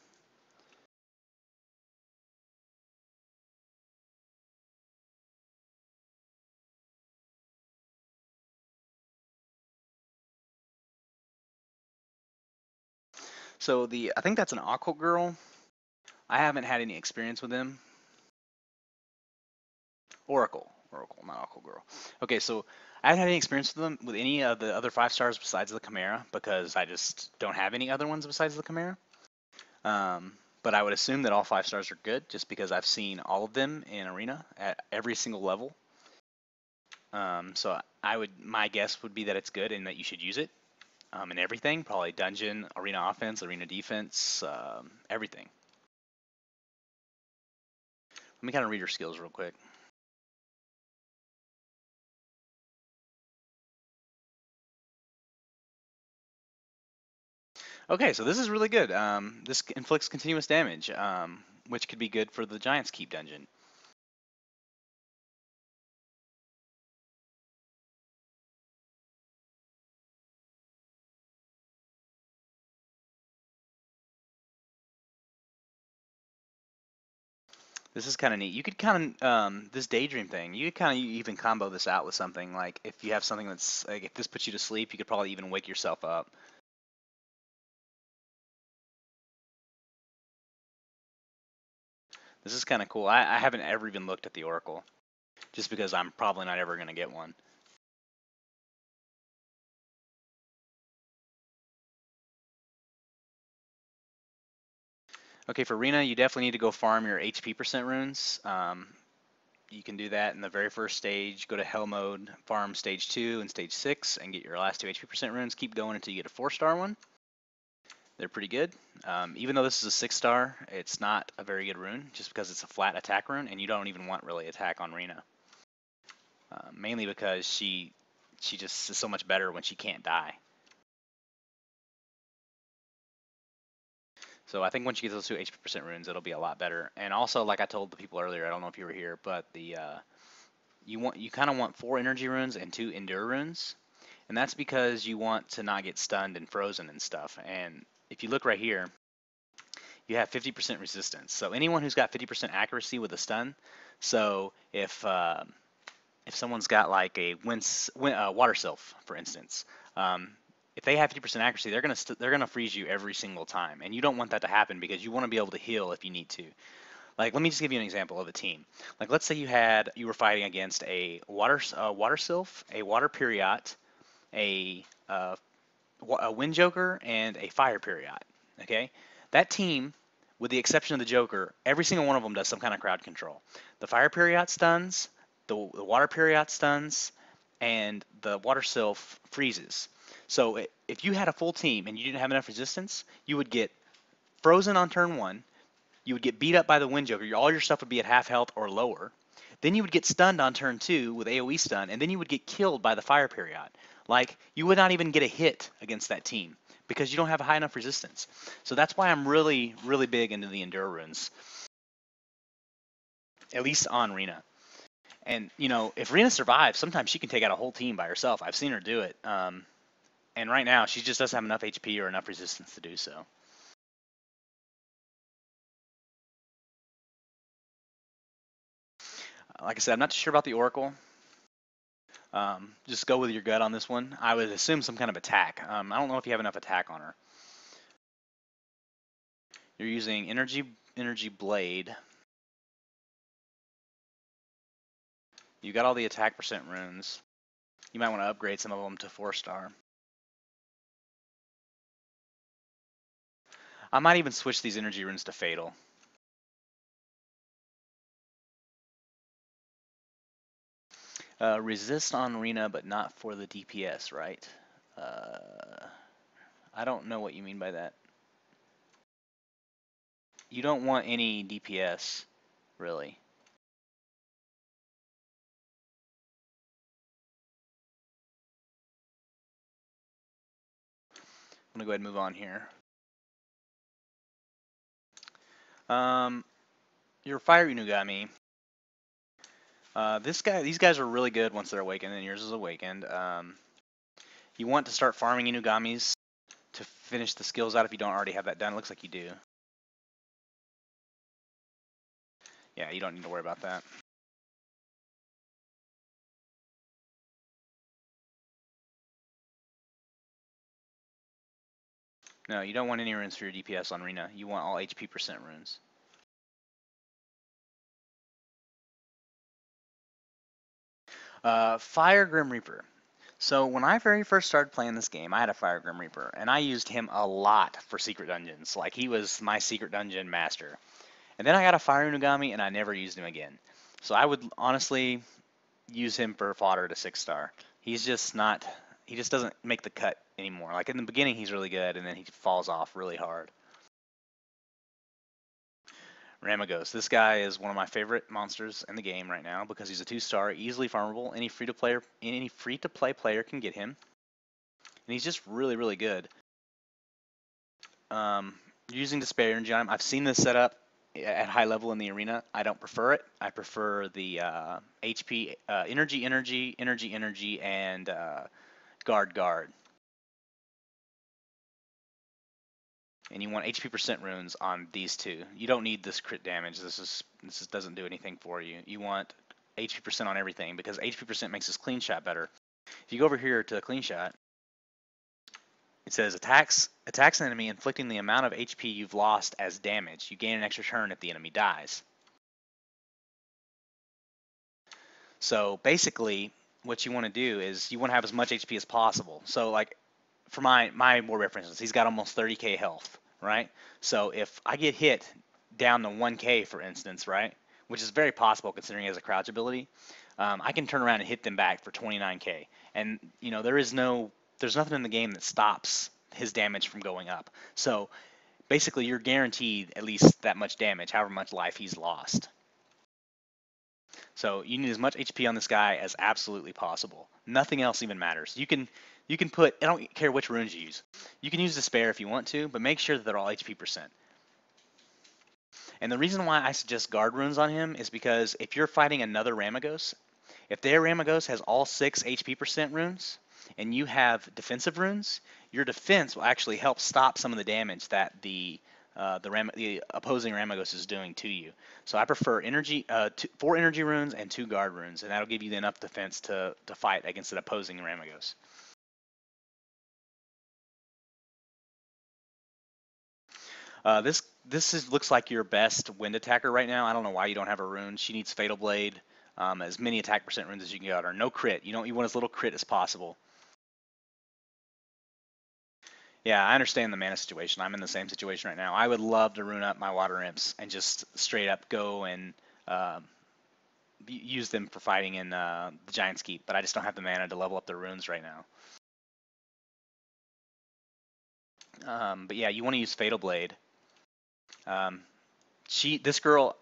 So I think that's an Aqua Girl. I haven't had any experience with them. Oracle, not Aqua Girl. Okay, so I haven't had any experience with them with any of the other 5-stars besides the Chimera, because I just don't have any other ones besides the Chimera. But I would assume that all 5-stars are good, just because I've seen all of them in Arena at every single level. So my guess would be that it's good and that you should use it in everything, probably dungeon, arena offense, arena defense, everything. Let me kind of read your skills real quick. Okay, so this is really good. This inflicts continuous damage, which could be good for the Giant's Keep dungeon. This is kind of neat. You could kind of, this daydream thing, you could kind of even combo this out with something. Like if you have something that's, like if this puts you to sleep, you could probably even wake yourself up. This is kind of cool. I haven't ever even looked at the Oracle, just because I'm probably not ever going to get one. Okay, for Arena, you definitely need to go farm your HP % runes. You can do that in the very first stage. Go to Hell mode, farm stage 2 and stage 6, and get your last 2 HP % runes. Keep going until you get a 4-star one. They're pretty good. Even though this is a 6-star, it's not a very good rune, just because it's a flat attack rune, and you don't even want really attack on Rena. Mainly because she just is so much better when she can't die. So I think once you get those 2 HP % runes, it'll be a lot better. And also, like I told the people earlier, I don't know if you were here, but you kind of want 4 energy runes and 2 endure runes, and that's because you want to not get stunned and frozen and stuff. And if you look right here, you have 50% resistance. So anyone who's got 50% accuracy with a stun, so if someone's got like a water sylph, for instance, if they have 50% accuracy, they're gonna freeze you every single time, and you don't want that to happen because you want to be able to heal if you need to. Like, let me just give you an example of a team. Like, let's say you were fighting against a water sylph, a water period, a wind joker, and a fire period. Okay, that team, with the exception of the joker, every single one of them does some kind of crowd control. The fire period stuns, the water period stuns, and the water sylph freezes. So if you had a full team and you didn't have enough resistance, you would get frozen on turn one. You would get beat up by the wind joker. All your stuff would be at half health or lower. Then you would get stunned on turn two with AoE stun, and then you would get killed by the fire period. Like, you would not even get a hit against that team because you don't have a high enough resistance. So that's why I'm really, really big into the Endure runes, at least on Rena. And, you know, if Rena survives, sometimes she can take out a whole team by herself. I've seen her do it. And right now, she just doesn't have enough HP or enough resistance to do so. Like I said, I'm not too sure about the Oracle. Just go with your gut on this one. I would assume some kind of attack. I don't know if you have enough attack on her. You're using energy blade. You got all the attack percent runes. You might want to upgrade some of them to 4-star. I might even switch these energy runes to fatal. Resist on Rena, but not for the DPS, right? I don't know what you mean by that. You don't want any DPS, really. I'm gonna go ahead and move on here. Your Fire Unugami. These guys are really good once they're awakened, and yours is awakened. You want to start farming Inugamis to finish the skills out if you don't already have that done. It looks like you do. Yeah, you don't need to worry about that. No, you don't want any runes for your DPS on Rena. You want all HP percent runes. Fire Grim Reaper. So when I very first started playing this game, I had a Fire Grim Reaper, and I used him a lot for secret dungeons. Like, he was my secret dungeon master. And then I got a Fire Unugami, and I never used him again. So I would honestly use him for fodder to 6-star. He's just not, he just doesn't make the cut anymore. Like, in the beginning, he's really good, and then he falls off really hard. Ramagos. This guy is one of my favorite monsters in the game right now because he's a 2-star, easily farmable. Any free-to-play player can get him, and he's just really, really good. Using Despair Energy on him, I've seen this set up at high level in the arena. I don't prefer it. I prefer the HP, energy, and guard. And you want HP percent runes on these two. You don't need this crit damage. This doesn't do anything for you. You want HP percent on everything because HP percent makes this clean shot better. If you go over here to clean shot, it says attacks an enemy, inflicting the amount of HP you've lost as damage. You gain an extra turn if the enemy dies. So basically, what you want to do is you want to have as much HP as possible. So like, for my warrior, for instance, he's got almost 30k health, right? So if I get hit down to 1k, for instance, right, which is very possible considering he has a crouch ability, I can turn around and hit them back for 29k. And you know, there's nothing in the game that stops his damage from going up. So basically, you're guaranteed at least that much damage, however much life he's lost. So you need as much HP on this guy as absolutely possible. Nothing else even matters. You can put, I don't care which runes you use. You can use Despair if you want to, but make sure that they're all HP percent. And the reason why I suggest guard runes on him is because if you're fighting another Ramagos, if their Ramagos has all 6 HP percent runes, and you have defensive runes, your defense will actually help stop some of the damage that the opposing Ramagos is doing to you. So I prefer 4 energy runes and 2 guard runes, and that'll give you enough defense to fight against an opposing Ramagos. This looks like your best wind attacker right now. I don't know why you don't have a rune. She needs Fatal Blade, as many attack percent runes as you can get, or no crit. You want as little crit as possible. Yeah, I understand the mana situation. I'm in the same situation right now. I would love to rune up my water imps and just straight up go and use them for fighting in the Giant's Keep, but I just don't have the mana to level up the runes right now. But yeah, you want to use Fatal Blade. This girl,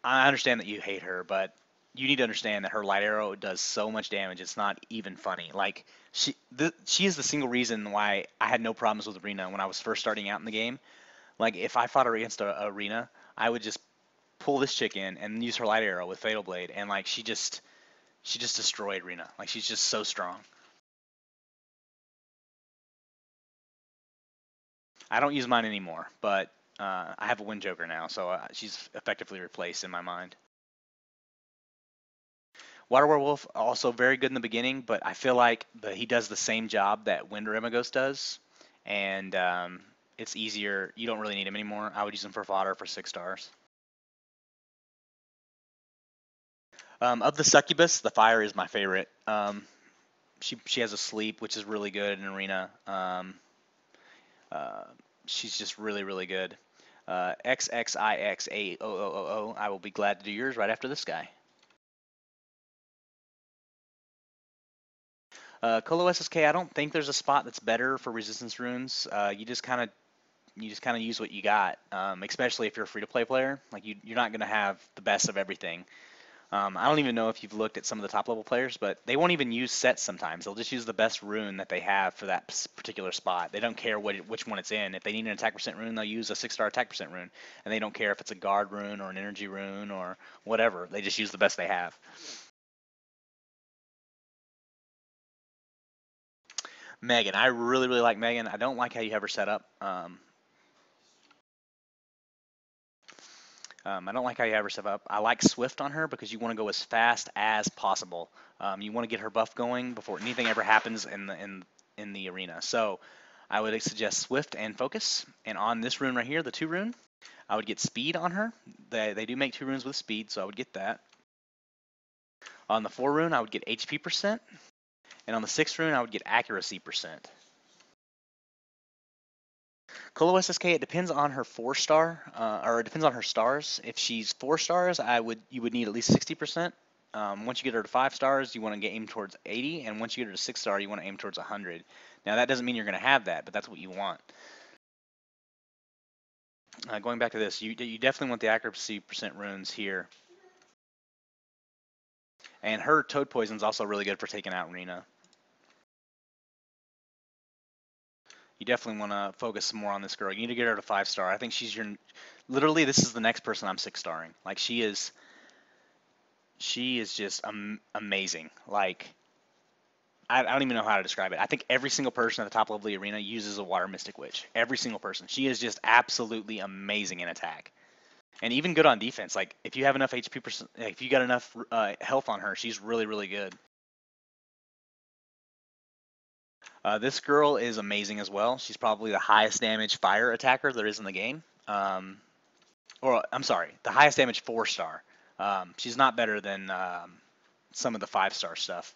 I understand that you hate her, but you need to understand that her light arrow does so much damage. It's not even funny. Like she is the single reason why I had no problems with Arena when I was first starting out in the game. Like if I fought her against a Arena, I would just pull this chick in and use her light arrow with Fatal Blade, and like she just destroyed Rena. Like she's just so strong. I don't use mine anymore, but I have a Wind Joker now, so she's effectively replaced in my mind. Water Werewolf also very good in the beginning, but I feel like he does the same job that Wind Remagos does, and it's easier. You don't really need him anymore. I would use him for fodder for 6 stars. Of the Succubus, the Fire is my favorite. She has a sleep, which is really good in Arena. She's just really good. XXIX80000. I will be glad to do yours right after this guy. Colo SSK, I don't think there's a spot that's better for resistance runes. You just kind of use what you got, especially if you're a free-to-play player. Like you're not going to have the best of everything. I don't even know if you've looked at some of the top level players, but they won't even use sets sometimes. They'll just use the best rune that they have for that particular spot. They don't care which one it's in. If they need an attack percent rune, they'll use a 6-star attack percent rune. And they don't care if it's a guard rune or an energy rune or whatever. They just use the best they have. Megan, I really like Megan. I don't like how you have her set up. I don't like how you have her set up. I like Swift on her because you want to go as fast as possible. You want to get her buff going before anything ever happens in the arena. So I would suggest Swift and Focus. And on this rune right here, the 2 rune, I would get Speed on her. They do make 2 runes with Speed, so I would get that. On the 4 rune, I would get HP percent. And on the 6th rune, I would get Accuracy percent. Colo SSK, it depends on her 4-star, or it depends on her stars. If she's 4 stars, you would need at least 60%. Once you get her to 5 stars, you want to aim towards 80, and once you get her to 6 star, you want to aim towards 100. Now that doesn't mean you're going to have that, but that's what you want. Going back to this, you definitely want the accuracy percent runes here. And her Toad Poison is also really good for taking out Rena. You definitely want to focus more on this girl. You need to get her to 5-star. I think she's literally, this is the next person I'm 6-starring. Like she is just amazing. Like I don't even know how to describe it. I think every single person at the top level of the arena uses a Water Mystic Witch. Every single person. She is just absolutely amazing in attack. And even good on defense. Like if you have enough HP percent, if you got enough health on her, she's really good. This girl is amazing as well. She's probably the highest damage fire attacker there is in the game. Or I'm sorry, the highest damage 4-star. She's not better than some of the 5-star stuff.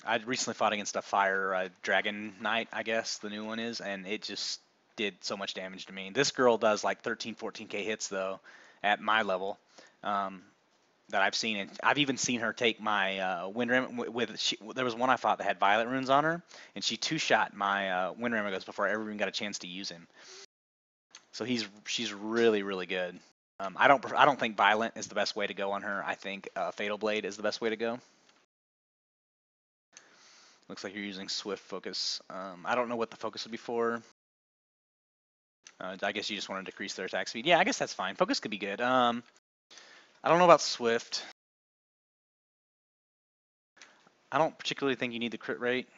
I recently fought against a fire dragon knight, I guess the new one is, and it just did so much damage to me. This girl does like 13-14k hits though at my level. That I've seen, and I've even seen her take my Wind Ram there was one I fought that had Violet runes on her, and she 2-shot my Wind Ramagos before I ever even got a chance to use him. So she's really good. I don't think Violent is the best way to go on her. I think Fatal Blade is the best way to go. Looks like you're using Swift Focus. I don't know what the focus would be for. I guess you just want to decrease their attack speed. Yeah, I guess that's fine. Focus could be good. I don't know about Swift. I don't particularly think you need the crit rate.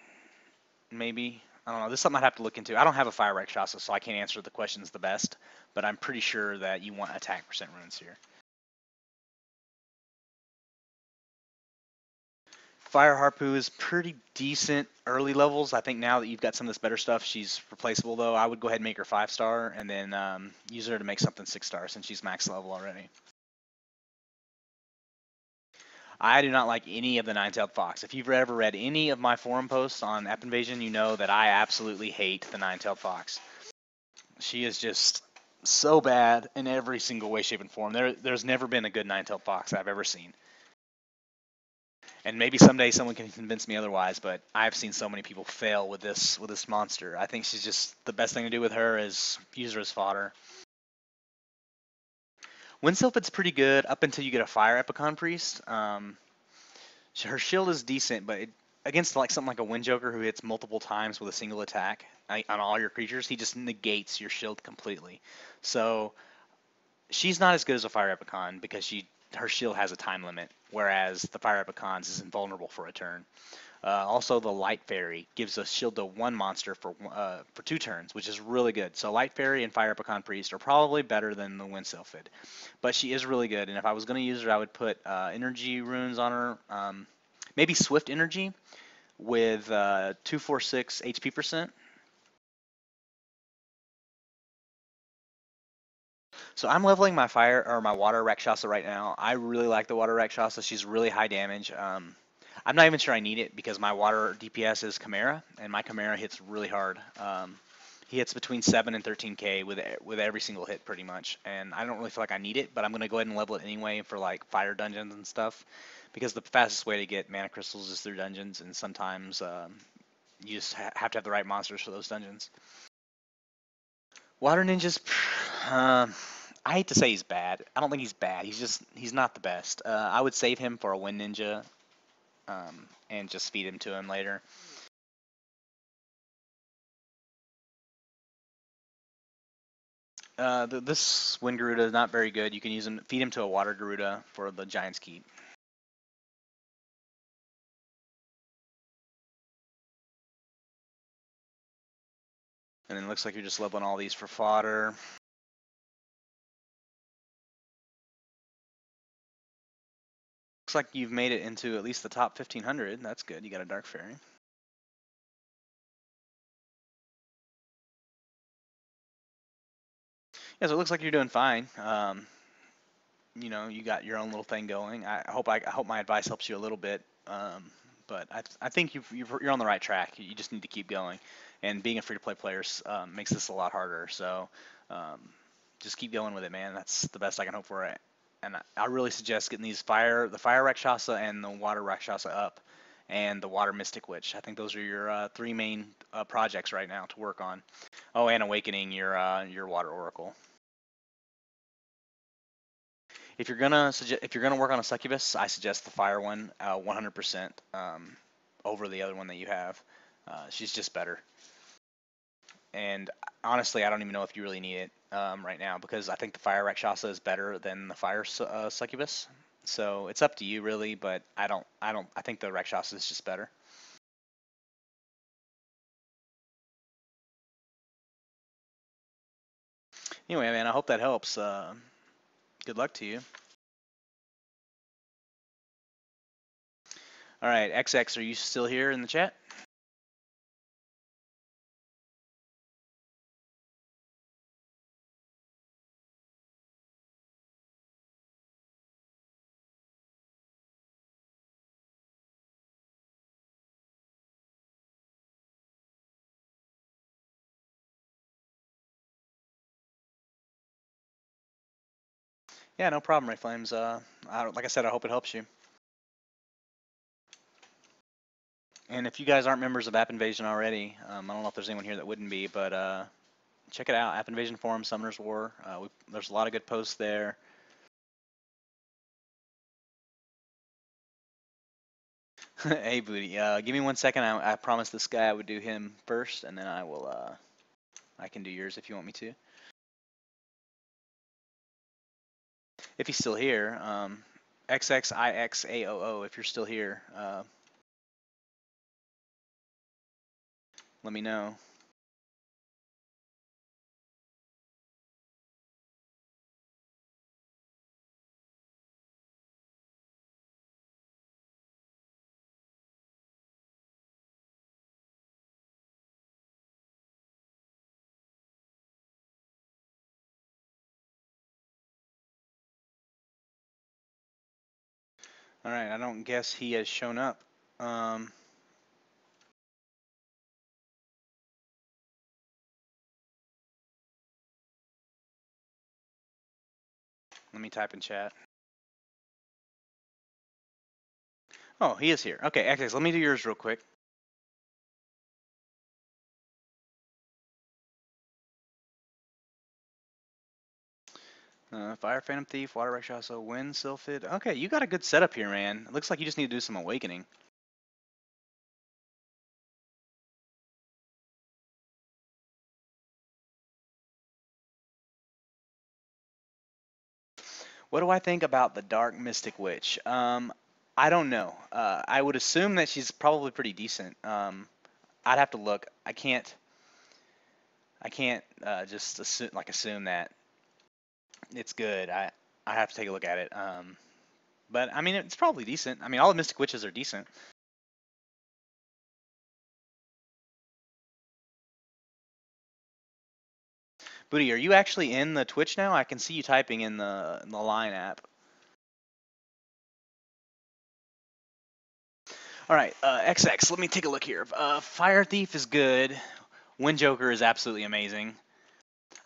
Maybe. I don't know. This is something I'd have to look into. I don't have a fire rakshasa, so I can't answer the questions the best, but I'm pretty sure that you want attack percent runes here. Fire Harpoo is pretty decent early levels. I think now that you've got some of this better stuff, she's replaceable though. I would go ahead and make her 5-star and then use her to make something 6-star since she's max level already. I do not like any of the Nine-Tailed Fox. If you've ever read any of my forum posts on App Invasion, you know that I absolutely hate the Nine-Tailed Fox. She is just so bad in every single way, shape, and form. There's never been a good Nine-Tailed Fox I've ever seen. And maybe someday someone can convince me otherwise, but I've seen so many people fail with this monster. I think she's just the best thing to do with her is use her as fodder. Windsylphid's pretty good up until you get a Fire Epicon Priest. Her shield is decent, but against like something like a Wind Joker who hits multiple times with a single attack on all your creatures, he just negates your shield completely. So she's not as good as a Fire Epicon because her shield has a time limit, whereas the Fire Epicons is invulnerable for a turn. Also, the Light Fairy gives a shield to one monster for 2 turns, which is really good. So Light Fairy and Fire Epicon Priest are probably better than the Wind Sylphid, but she is really good. And if I was going to use her, I would put energy runes on her, maybe Swift Energy with 246 HP percent. So I'm leveling my my water Rakshasa right now. I really like the water Rakshasa. She's really high damage. I'm not even sure I need it because my water DPS is Chimera, and my Chimera hits really hard. He hits between 7 and 13k with every single hit pretty much, and I don't really feel like I need it, but I'm gonna go ahead and level it anyway for like fire dungeons and stuff, because the fastest way to get mana crystals is through dungeons, and sometimes you just have to have the right monsters for those dungeons. Water ninjas. I hate to say he's bad. I don't think he's bad. He's not the best. I would save him for a wind ninja, and just feed him to him later. This wind Garuda is not very good. You can feed him to a water Garuda for the Giant's Keep. And then it looks like you're just leveling all these for fodder. Looks like you've made it into at least the top 1500. That's good. You got a Dark Fairy. Yeah, so it looks like you're doing fine. You know, you got your own little thing going. I hope my advice helps you a little bit. But I think you're on the right track. You just need to keep going. And being a free-to-play player makes this a lot harder. So just keep going with it, man. That's the best I can hope for it. And I really suggest getting the Fire Rakshasa and the Water Rakshasa up, and the Water Mystic Witch. I think those are your 3 main projects right now to work on. Oh, and awakening your Water Oracle. If you're gonna work on a succubus, I suggest the fire one 100% over the other one that you have. She's just better. And honestly, I don't even know if you really need it right now, because I think the fire Rakshasa is better than the fire succubus. So it's up to you really, but I think the Rakshasa is just better. Anyway, man, I hope that helps. Good luck to you. All right, XX, are you still here in the chat? Yeah, no problem, Ray Flames. Like I said, I hope it helps you. And if you guys aren't members of App Invasion already, I don't know if there's anyone here that wouldn't be, but check it out. App Invasion Forum, Summoner's War. There's a lot of good posts there. Hey, Booty. Give me 1 second. I promised this guy I would do him first, and then I can do yours if you want me to. If he's still here, XXIXAOO, if you're still here. let me know. All right, I don't guess he has shown up. Let me type in chat. Oh, he is here. Okay, X, let me do yours real quick. Fire Phantom Thief, Water Rakshasa, Wind Sylphid. Okay, you got a good setup here, man. It looks like you just need to do some awakening. What do I think about the Dark Mystic Witch? I don't know. I would assume that she's probably pretty decent. I'd have to look. I can't just assume that it's good. I have to take a look at it. But I mean, it's probably decent. I mean, all the Mystic Witches are decent. Booty, are you actually in the Twitch now? I can see you typing in the Line app. All right, XX. Let me take a look here. Fire Thief is good. Wind Joker is absolutely amazing.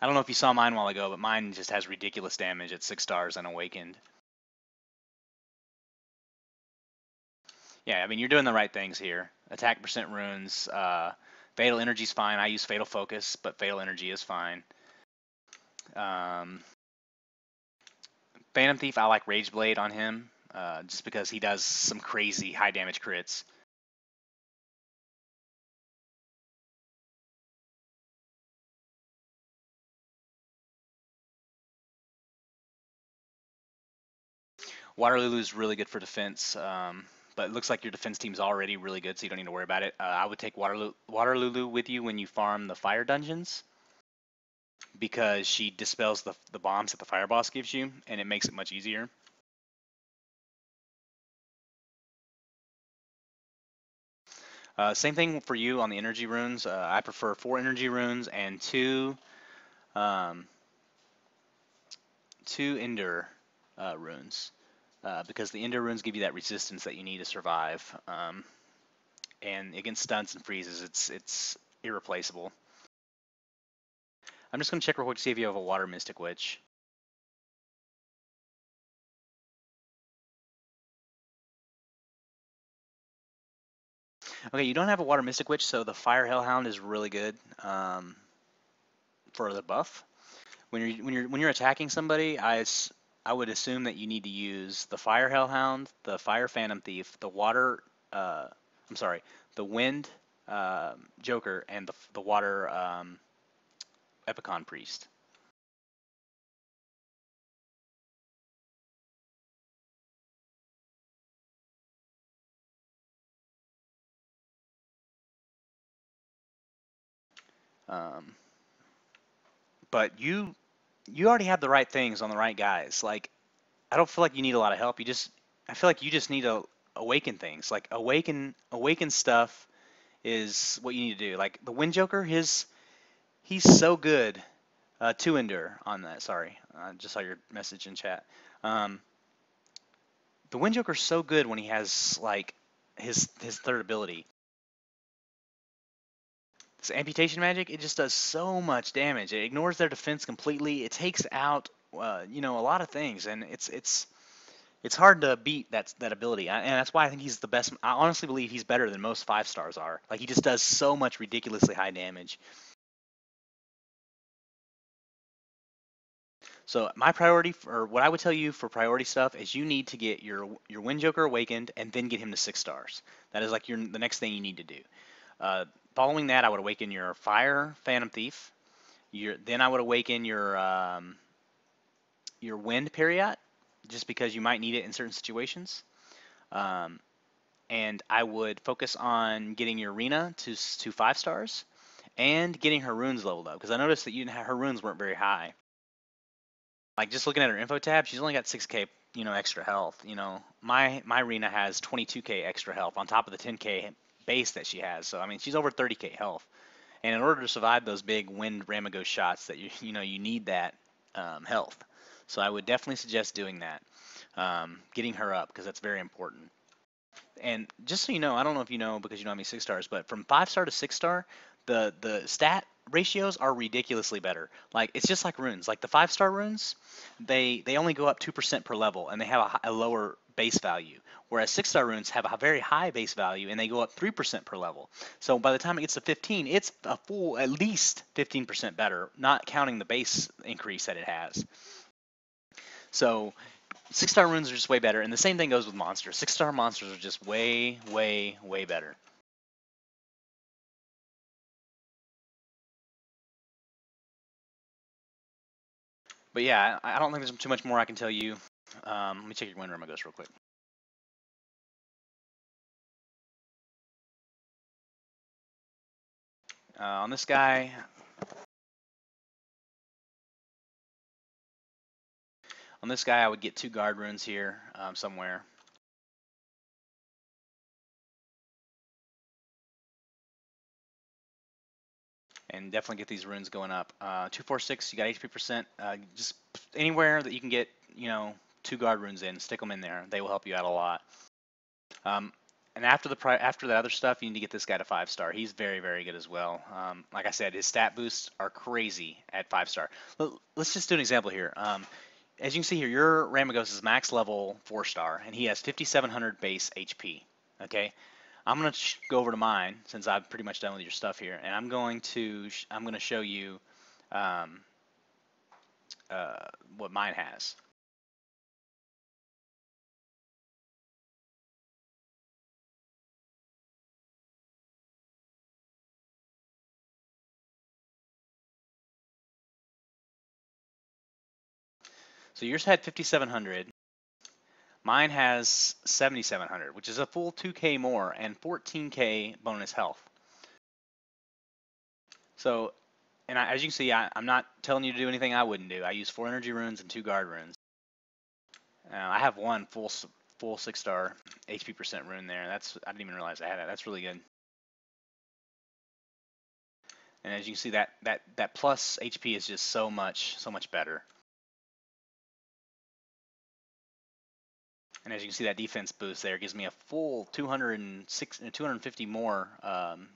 I don't know if you saw mine a while ago, but mine just has ridiculous damage at 6 stars and Awakened. Yeah, I mean, you're doing the right things here. Attack percent runes. Fatal Energy's fine. I use Fatal Focus, but Fatal Energy is fine. Phantom Thief, I like Rage Blade on him, just because he does some crazy high damage crits. Waterloo's really good for defense, but it looks like your defense team's already really good, so you don't need to worry about it. I would take Waterloo with you when you farm the fire dungeons, because she dispels the bombs that the fire boss gives you, and it makes it much easier. Same thing for you on the energy runes. I prefer 4 energy runes and 2 Ender runes, because the Ender runes give you that resistance that you need to survive. And against stunts and freezes, it's irreplaceable. I'm just going to check real quick to see if you have a Water Mystic Witch. Okay, you don't have a Water Mystic Witch, so the Fire Hellhound is really good for the buff. When you're attacking somebody, I would assume that you need to use the Fire Hellhound, the Fire Phantom Thief, the the Wind Joker, and the Water Epicon Priest. But you already have the right things on the right guys. Like, I don't feel like you need a lot of help. I feel like you just need to awaken things. Like, awaken stuff is what you need to do. Like the Wind Joker, he's so good. 2 Endure on that. Sorry, I just saw your message in chat. The Wind Joker's so good when he has like his third ability. This amputation magic, it just does so much damage. It ignores their defense completely. It takes out, a lot of things, and it's hard to beat that ability. And that's why I think he's the best. I honestly believe he's better than most 5 stars are. Like, he just does so much ridiculously high damage. So my priority, or what I would tell you for priority stuff, is you need to get your Wind Joker awakened and then get him to 6 stars. That is like the next thing you need to do. Following that, I would awaken your Fire Phantom Thief. Then I would awaken your Wind Periat, just because you might need it in certain situations. and I would focus on getting your arena to 5 stars and getting her runes leveled up, because I noticed that her runes weren't very high. Like just looking at her info tab, she's only got 6k, extra health. My arena has 22k extra health on top of the 10k base that she has. So I mean, she's over 30k health. And in order to survive those big wind Ramago shots, that you need that health. So I would definitely suggest doing that, getting her up, because that's very important. And just so you know, I don't know if you know because you know how many 6 stars, but from 5 star to 6 star, the stat ratios are ridiculously better. Like it's just like runes. Like the 5 star runes, they only go up 2% per level, and they have a lower base value. Whereas 6 star runes have a very high base value, and they go up 3% per level. So by the time it gets to 15, it's a full at least 15% better, not counting the base increase that it has. So 6 star runes are just way better, and the same thing goes with monsters. 6 star monsters are just way, way, way better. But yeah, I don't think there's too much more I can tell you. Let me check your win Ramagos real quick. On this guy, I would get 2 guard runes here somewhere. And definitely get these runes going up. 246, you got HP percent. Just anywhere that you can get, 2 guard runes in, stick them in there. They will help you out a lot. And after the other stuff, you need to get this guy to 5 star. He's very, very good as well. Like I said, his stat boosts are crazy at 5 star. Let's just do an example here. As you can see here, your Ramagos is max level 4 star, and he has 5,700 base HP. Okay, I'm gonna go over to mine since I'm pretty much done with your stuff here, and I'm going to show you what mine has. So yours had 5,700. Mine has 7,700, which is a full 2k more and 14k bonus health. So, and as you can see, I'm not telling you to do anything I wouldn't do. I use 4 energy runes and 2 guard runes. I have one full 6 star HP percent rune there. I didn't even realize I had that. That's really good. And as you can see, that plus HP is just so much better. And as you can see, that defense boost there gives me a full 250 more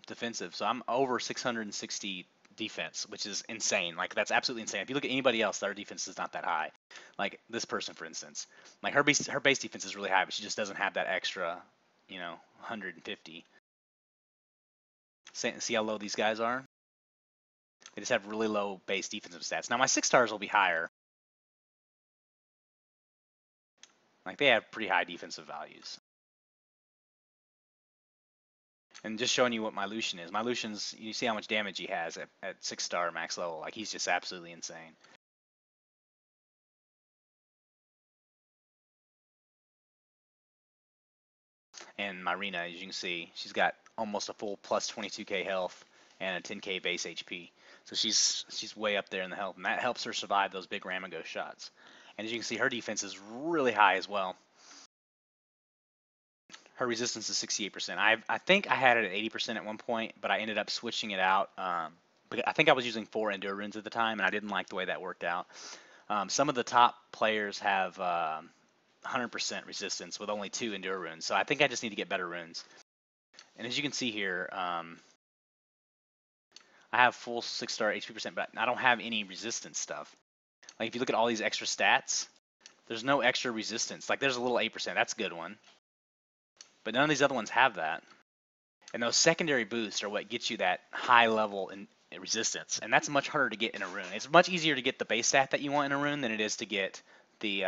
defensive. So I'm over 660 defense, which is insane. Like that's absolutely insane. If you look at anybody else, their defense is not that high. Like this person, for instance, like her base defense is really high, but she just doesn't have that extra, 150. See how low these guys are? They just have really low base defensive stats. Now my 6 stars will be higher. Like they have pretty high defensive values. And just showing you what my Lucian is. My Lucian's, you see how much damage he has at 6 star max level. Like he's just absolutely insane. And my Rena, as you can see, she's got almost a full plus 22k health and a 10k base HP. So she's way up there in the health, and that helps her survive those big Ramago shots. And as you can see, her defense is really high as well. Her resistance is 68%. I think I had it at 80% at one point, but I ended up switching it out. I think I was using 4 Endure runes at the time, and I didn't like the way that worked out. Some of the top players have 100% resistance with only 2 Endure runes, so I think I just need to get better runes. And as you can see here, I have full 6-star HP percent, but I don't have any resistance stuff. Like if you look at all these extra stats, there's no extra resistance. Like there's a little 8%, that's a good one. But none of these other ones have that. And those secondary boosts are what gets you that high level in resistance. And that's much harder to get in a rune. It's much easier to get the base stat that you want in a rune than it is to get the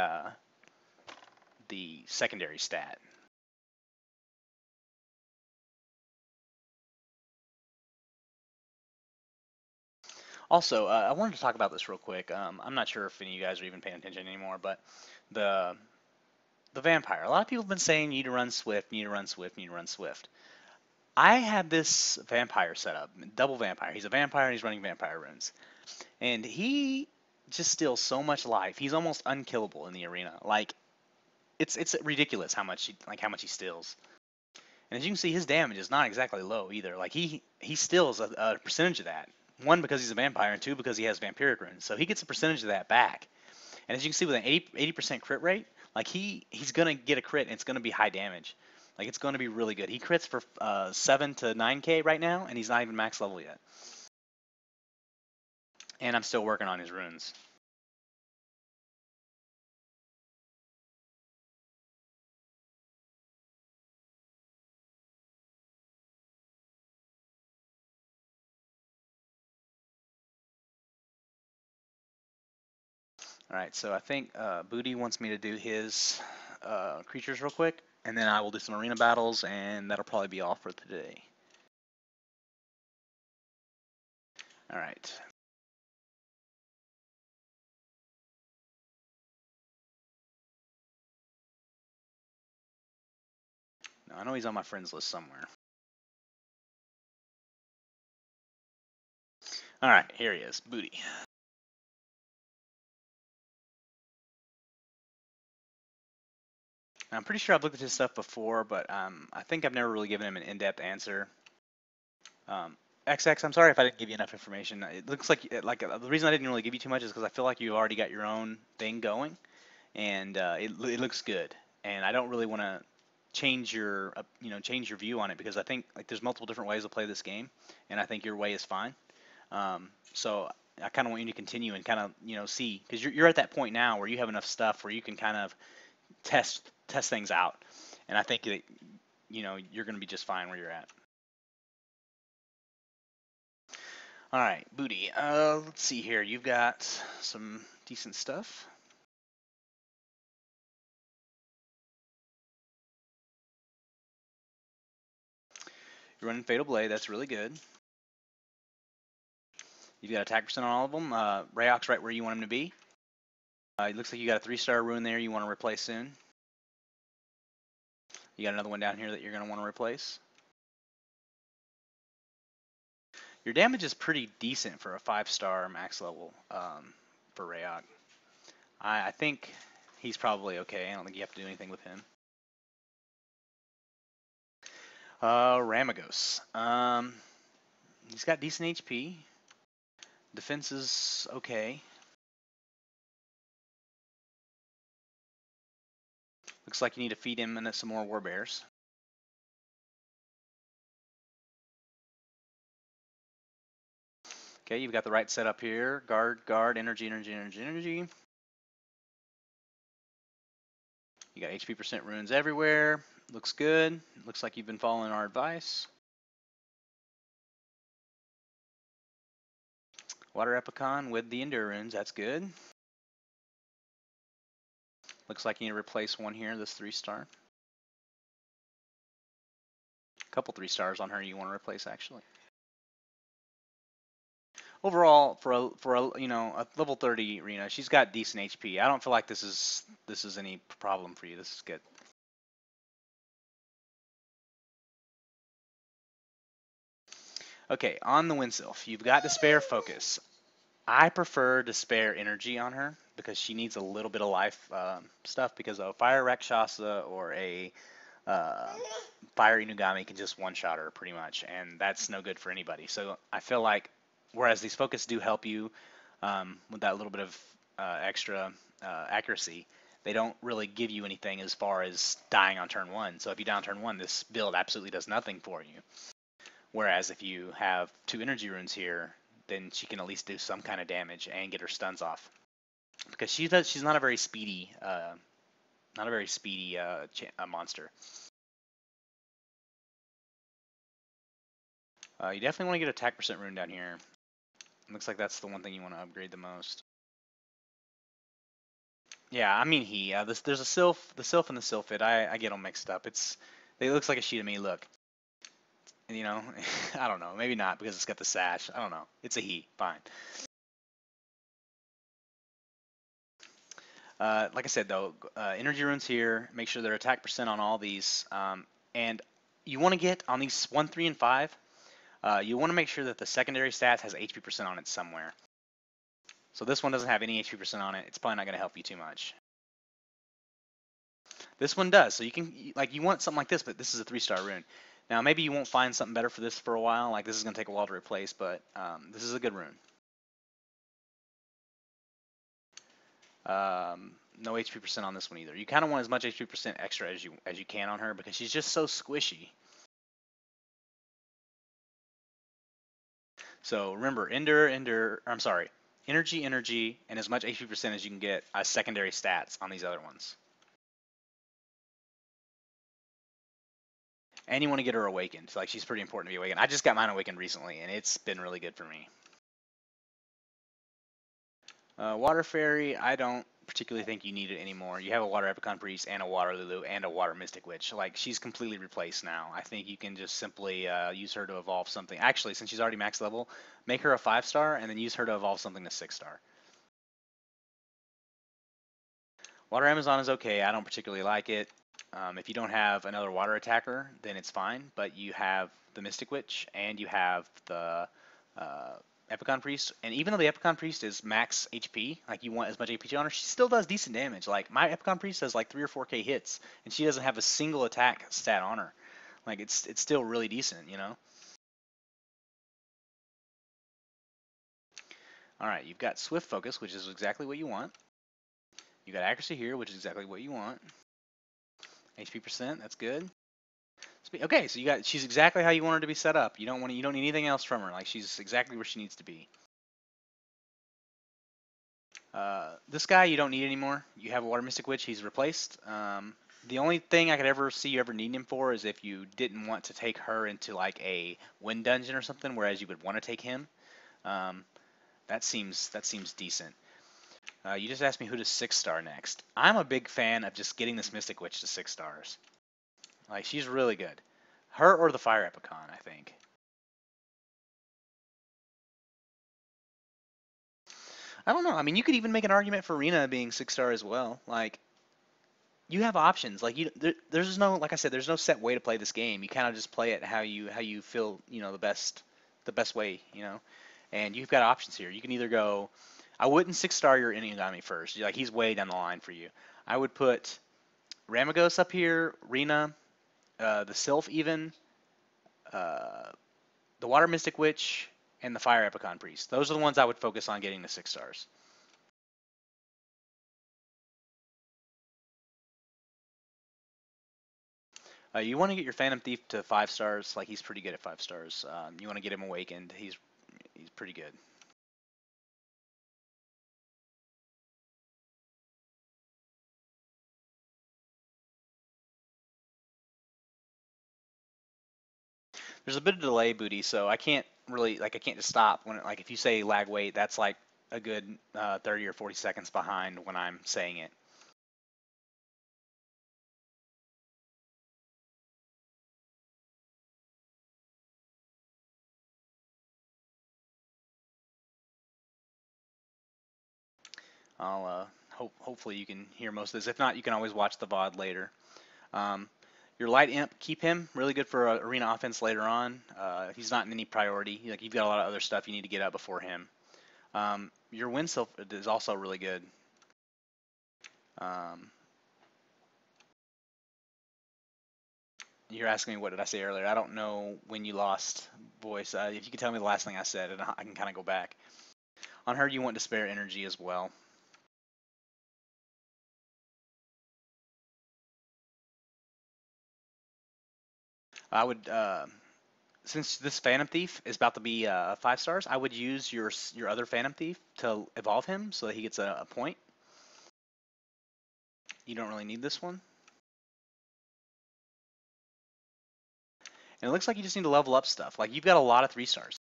secondary stat. Also, I wanted to talk about this real quick. I'm not sure if any of you guys are even paying attention anymore, but the the vampire. A lot of people have been saying you need to run Swift, you need to run Swift, you need to run Swift. I had this vampire set up, double vampire. He's a vampire and he's running vampire runes. And he just steals so much life. He's almost unkillable in the arena. Like it's ridiculous how much he steals. And as you can see, his damage is not exactly low either. Like he steals a percentage of that. One, because he's a vampire, and two, because he has vampiric runes. So he gets a percentage of that back. And as you can see, with an 80% crit rate, like he's gonna get a crit, and it's gonna be high damage. Like it's gonna be really good. He crits for 7 to 9k right now, and he's not even max level yet. And I'm still working on his runes. All right, so I think Booty wants me to do his creatures real quick, and then I will do some arena battles, and that'll probably be all for today. All right. Now, I know he's on my friends list somewhere. All right, here he is, Booty. Now, I'm pretty sure I've looked at his stuff before, but I think I've never really given him an in-depth answer. XX, I'm sorry if I didn't give you enough information. It looks like the reason I didn't really give you too much is because I feel like you already got your own thing going, and it looks good. And I don't really want to change your change your view on it, because I think like there's multiple different ways to play this game, and I think your way is fine. So I kind of want you to continue and kind of see, because you're at that point now where you have enough stuff where you can kind of test things out, and I think that you're going to be just fine where you're at. All right, Booty. Let's see here. You've got some decent stuff. You're running Fatal Blade. That's really good. You've got attack percent on all of them. Rayok's right where you want him to be. It looks like you got a 3-star rune there you want to replace soon. You got another one down here that you're going to want to replace. Your damage is pretty decent for a 5-star max level for Rayok. I think he's probably okay. I don't think you have to do anything with him. Ramagos. He's got decent HP. Defense is okay. Looks like you need to feed him and some more war bears. Okay, you've got the right setup here. Guard, guard, energy, energy, energy, energy. You got HP percent runes everywhere. Looks good. Looks like you've been following our advice. Water Epicon with the Endure runes, that's good. Looks like you need to replace one here, this 3-star. A couple 3-stars on her you want to replace, actually. Overall, for a level 30 arena, she's got decent HP. I don't feel like this is any problem for you. This is good. Okay, on the Windsylph, you've got Despair Focus. I prefer Despair Energy on her because she needs a little bit of life stuff, because a Fire Rakshasa or a Fire Inugami can just one-shot her pretty much, and that's no good for anybody. So I feel like, whereas these focus do help you with that little bit of extra accuracy, they don't really give you anything as far as dying on turn 1. So if you die on turn 1, this build absolutely does nothing for you. Whereas if you have 2 energy runes here, then she can at least do some kind of damage and get her stuns off. Because she's not a very speedy monster. You definitely want to get attack percent rune down here. It looks like that's the one thing you want to upgrade the most. Yeah, I mean there's a Sylph, the Sylph and the Sylphid. I get them mixed up. It looks like a she to me. Look, I don't know. Maybe not because it's got the sash. I don't know. It's a he. Fine. Like I said, though, energy runes here. Make sure they're attack percent on all these. And you want to get on these 1, 3, and 5. You want to make sure that the secondary stats has HP percent on it somewhere. So this one doesn't have any HP percent on it. It's probably not going to help you too much. This one does. So you can, like, you want something like this, but this is a 3-star rune. Now, maybe you won't find something better for this for a while. Like, this is going to take a while to replace, but this is a good rune. No HP percent on this one either. You kind of want as much HP percent extra as you can on her because she's just so squishy. So remember, energy, and as much HP percent as you can get as secondary stats on these other ones. And you want to get her awakened. Like, she's pretty important to be awakened. I just got mine awakened recently, and it's been really good for me. Water Fairy, I don't particularly think you need it anymore. You have a Water Epicon Priest and a Water Lulu and a Water Mystic Witch. Like, she's completely replaced now. I think you can just simply use her to evolve something. Actually, since she's already max level, make her a 5-star and then use her to evolve something to 6-star. Water Amazon is okay. I don't particularly like it. If you don't have another water attacker, then it's fine. But you have the Mystic Witch and you have the Epicon Priest, and even though the Epicon Priest is max HP, like you want as much HP on her, she still does decent damage. Like, my Epicon Priest does like 3 or 4k hits, and she doesn't have a single attack stat on her. Like, it's still really decent, you know? Alright, you've got Swift Focus, which is exactly what you want. You got Accuracy here, which is exactly what you want. HP percent, that's good. Okay, so she's exactly how you want her to be set up. You don't need anything else from her. Like, she's exactly where she needs to be. This guy you don't need anymore. You have a Water Mystic Witch. He's replaced. The only thing I could ever see you ever needing him for is if you didn't want to take her into like a wind dungeon or something, whereas you would want to take him. That seems decent. You just asked me who to 6-star next. I'm a big fan of just getting this Mystic Witch to 6 stars. Like, she's really good. Her or the Fire Epicon, I think. I don't know. I mean, you could even make an argument for Rena being 6-star as well. Like, you have options. Like, there's no, like I said, there's no set way to play this game. You kind of just play it how you feel, you know, the best way, you know. And you've got options here. You can either go, I wouldn't 6-star your Inuyagami first. Like, he's way down the line for you. I would put Ramagos up here, Rena, the Sylph even, the Water Mystic Witch, and the Fire Epicon Priest. Those are the ones I would focus on getting to 6 stars. You want to get your Phantom Thief to 5 stars. Like, he's pretty good at 5 stars. You want to get him awakened. He's pretty good. There's a bit of delay, Booty, so I can't just stop when like if you say lag wait, that's like a good 30 or 40 seconds behind when I'm saying it. I'll hopefully you can hear most of this. If not, you can always watch the VOD later. Your Light Imp, keep him. Really good for arena offense later on. He's not in any priority. Like, you've got a lot of other stuff you need to get out before him. Your Wind Sylph is also really good. You're asking me what did I say earlier. I don't know when you lost voice. If you could tell me the last thing I said, and I can kind of go back. On her, you want Despair Energy as well. I would, since this Phantom Thief is about to be 5 stars, I would use your other Phantom Thief to evolve him so that he gets a point. You don't really need this one. And it looks like you just need to level up stuff. Like, you've got a lot of 3 stars.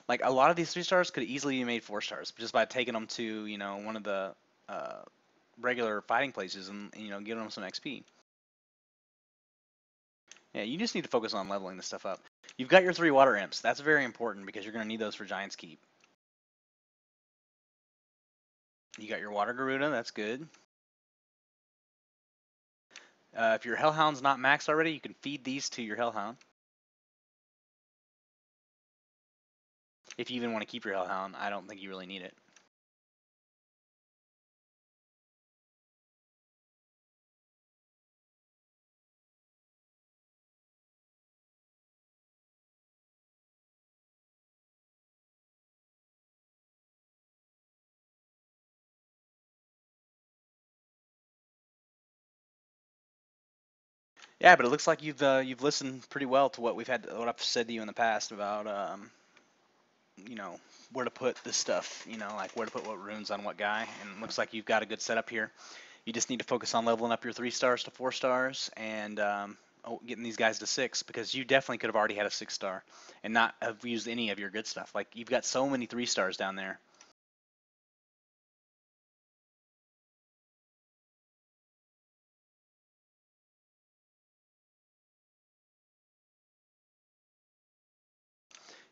Like, a lot of these 3 stars could easily be made 4 stars just by taking them to, you know, one of the regular fighting places and, you know, giving them some XP. Yeah, you just need to focus on leveling this stuff up. You've got your 3 water imps. That's very important because you're going to need those for Giant's Keep. You got your water Garuda. That's good. If your Hellhound's not maxed already, you can feed these to your Hellhound. If you even want to keep your Hellhound, I don't think you really need it. Yeah, but it looks like you've listened pretty well to what I've said to you in the past about you know, where to put this stuff, like where to put what runes on what guy, and it looks like you've got a good setup here. You just need to focus on leveling up your 3 stars to 4 stars and getting these guys to 6, because you definitely could have already had a 6-star and not have used any of your good stuff. Like, you've got so many 3 stars down there.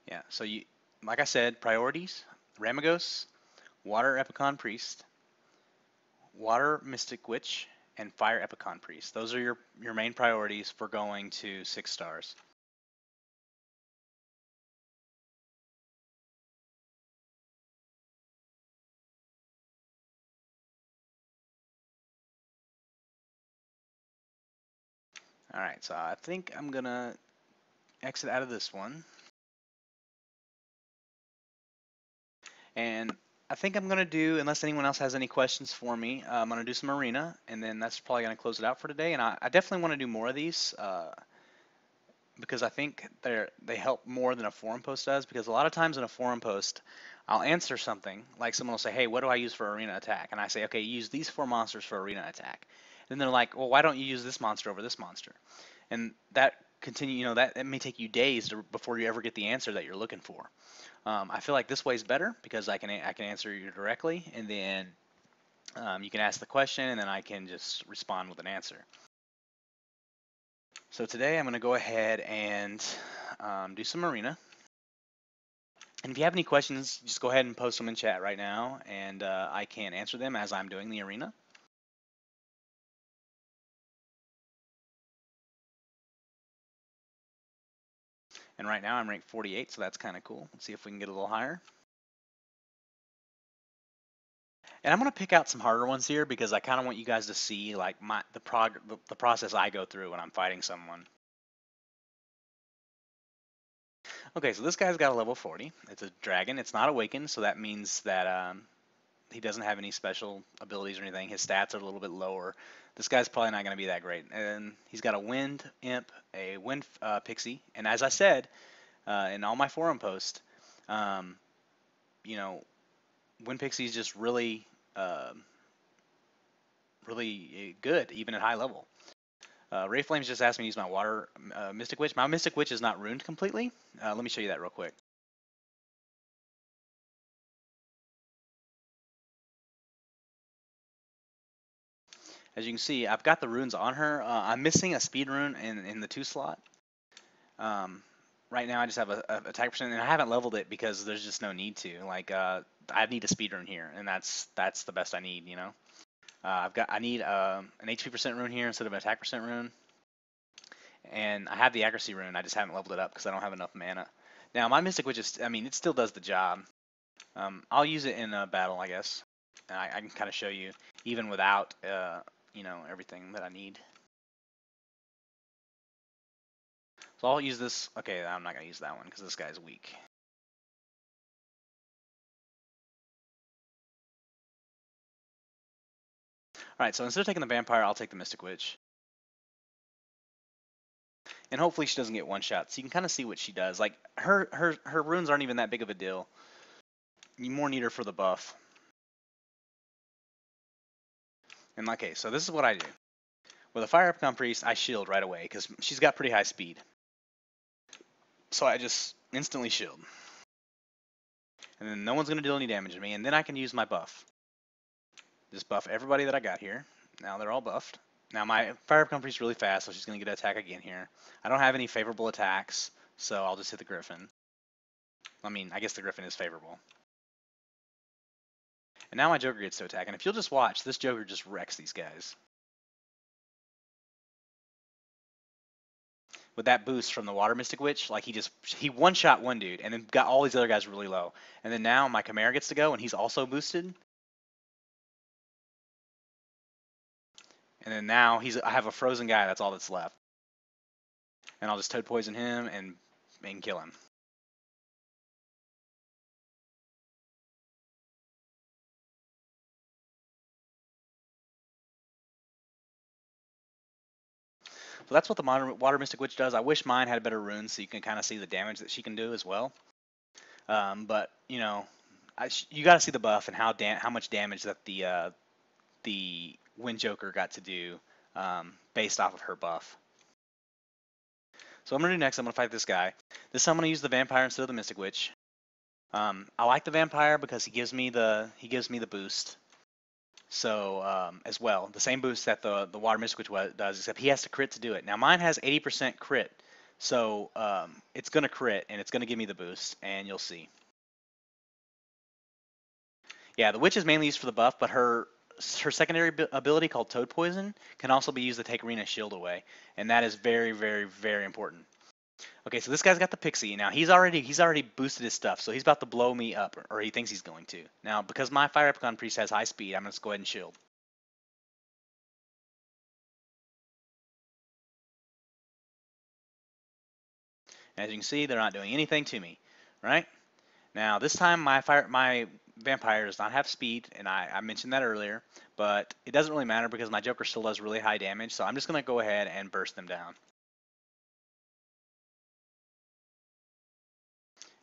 Yeah, so like I said, priorities: Ramagos, Water Epicon Priest, Water Mystic Witch, and Fire Epicon Priest. Those are your main priorities for going to 6 stars. All right, so I think I'm gonna exit out of this one, and I think I'm gonna do, unless anyone else has any questions for me, I'm gonna do some arena, and then that's probably gonna close it out for today. And I definitely want to do more of these. Because I think they help more than a forum post does. Because a lot of times in a forum post, I'll answer something like someone will say, "Hey, what do I use for arena attack?" And I say, "Okay, use these 4 monsters for arena attack." And then they're like, "Well, why don't you use this monster over this monster?" And that that may take you days before you ever get the answer that you're looking for. I feel like this way is better because I can answer you directly, and then you can ask the question, and then I can just respond with an answer. So today I'm going to go ahead and do some arena. And if you have any questions, just go ahead and post them in chat right now, and I can answer them as I'm doing the arena. And right now I'm ranked 48, so that's kind of cool. Let's see if we can get a little higher. And I'm going to pick out some harder ones here because I kind of want you guys to see like the process I go through when I'm fighting someone. Okay, so this guy's got a level 40. It's a dragon. It's not awakened, so that means that he doesn't have any special abilities or anything. His stats are a little bit lower. This guy's probably not going to be that great. And he's got a wind imp, a wind pixie, and as I said in all my forum posts, um, you know, wind pixie is just really, really good even at high level. Ray Flames just asked me to use my water Mystic Witch. My Mystic Witch is not ruined completely. Let me show you that real quick. As you can see, I've got the runes on her. I'm missing a speed rune in the 2 slot. Right now I just have a attack percent, and I haven't leveled it because there's just no need to. Like, I need a speed rune here, and that's the best I need, I need an HP percent rune here instead of an attack percent rune. And I have the accuracy rune, I just haven't leveled it up because I don't have enough mana. Now my Mystic Witch is, I mean, it still does the job. I'll use it in a battle, I guess. And I can kind of show you, even without, everything that I need. So I'll use this. Okay, I'm not going to use that one because this guy's weak. Alright, so instead of taking the Vampire, I'll take the Mystic Witch. And hopefully she doesn't get one shot. So you can kind of see what she does. Like, her runes aren't even that big of a deal. You more need her for the buff. And okay, so this is what I do. With a Fire Epicon Priest, I shield right away because she's got pretty high speed. So I just instantly shield. And then no one's going to deal any damage to me. And then I can use my buff. Just buff everybody that I got here. Now they're all buffed. Now my Fire Epicon Priest is really fast, so she's going to get an attack again here. I don't have any favorable attacks, so I'll just hit the Griffin. I mean, I guess the Griffin is favorable. And now my Joker gets to attack. And if you'll just watch, this Joker just wrecks these guys. with that boost from the Water Mystic Witch, like he one-shot one dude and then got all these other guys really low. And then now my Chimera gets to go and he's also boosted. And then now I have a frozen guy, that's all that's left. And I'll just Toad Poison him and kill him. So that's what the Water Mystic Witch does. I wish mine had better runes so you can kind of see the damage that she can do as well. But you know, you got to see the buff and how much damage that the Wind Joker got to do based off of her buff. So what I'm gonna do next, I'm gonna fight this guy. This time I'm gonna use the Vampire instead of the Mystic Witch. I like the Vampire because he gives me the boost. So as well, the same boost that the Water Mystic Witch does, except he has to crit to do it. Now mine has 80% crit, so it's gonna crit and it's gonna give me the boost, and you'll see. Yeah, the Witch is mainly used for the buff, but her secondary ability called Toad Poison can also be used to take Arena's shield away, and that is very, very, very important. Okay, so this guy's got the Pixie. Now he's already boosted his stuff, so he's about to blow me up, or he thinks he's going to. Now because my Fire Epicon Priest has high speed, I'm gonna just go ahead and shield. And as you can see, they're not doing anything to me, right? Now this time my Vampire does not have speed, and I mentioned that earlier, but it doesn't really matter because my Joker still does really high damage, so I'm just gonna go ahead and burst them down.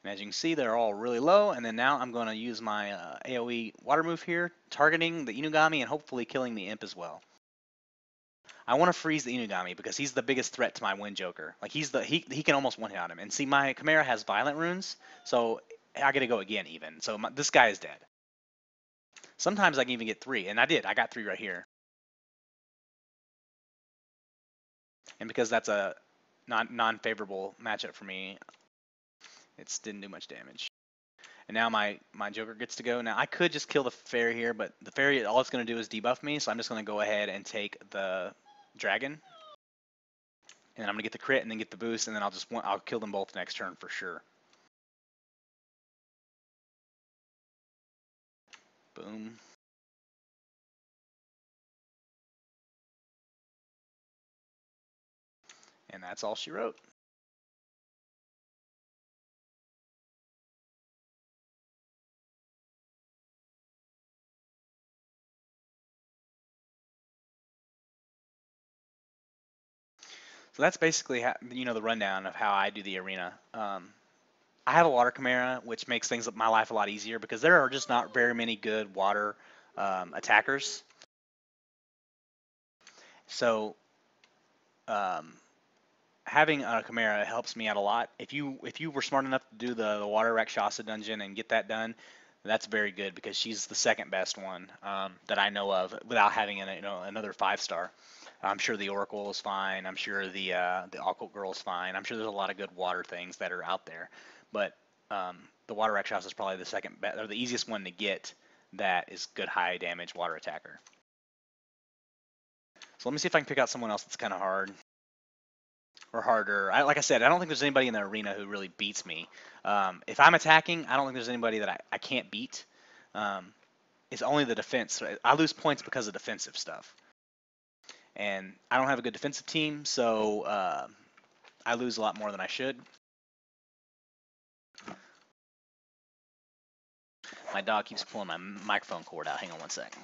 And as you can see, they're all really low, and then now I'm going to use my AoE water move here, targeting the Inugami and hopefully killing the Imp as well. I want to freeze the Inugami because he's the biggest threat to my Wind Joker. Like he can almost one-hit him. And see, my Chimera has Violent runes, so I got to go again even. So this guy is dead. Sometimes I can even get 3, and I did. I got 3 right here. And because that's a non-favorable matchup for me, it didn't do much damage. And now my Joker gets to go. Now I could just kill the Fairy here, but the Fairy, all it's going to do is debuff me, so I'm just going to go ahead and take the Dragon. And then I'm going to get the crit and then get the boost, and then I'll kill them both next turn for sure. Boom. And that's all she wrote. So that's basically the rundown of how I do the arena. I have a water Chimera, which makes my life a lot easier because there are just not very many good water attackers. So having a Chimera helps me out a lot. If you were smart enough to do the Water Rakshasa dungeon and get that done, that's very good because she's the second best one that I know of without having another 5-star. I'm sure the Oracle is fine. I'm sure the Occult Girl is fine. I'm sure there's a lot of good water things that are out there, but the Water Rakshasa is probably the second best or the easiest one to get that is good high damage water attacker. So let me see if I can pick out someone else that's kind of hard. Or harder. Like I said, I don't think there's anybody in the arena who really beats me. If I'm attacking, I don't think there's anybody that I can't beat. It's only the defense. I lose points because of defensive stuff. And I don't have a good defensive team, so I lose a lot more than I should. My dog keeps pulling my microphone cord out. Hang on one sec.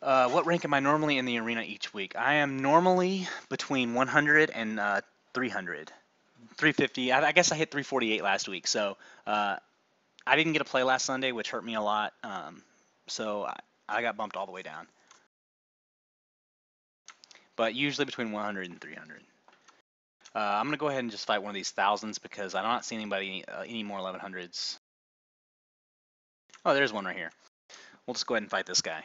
What rank am I normally in the arena each week? I am normally between 100 and 300. 350. I guess I hit 348 last week, so I didn't get to play last Sunday, which hurt me a lot. So I got bumped all the way down. But usually between 100 and 300. I'm going to go ahead and just fight one of these thousands because I'm not seeing anybody any more 1100s. Oh, there's one right here. We'll just go ahead and fight this guy.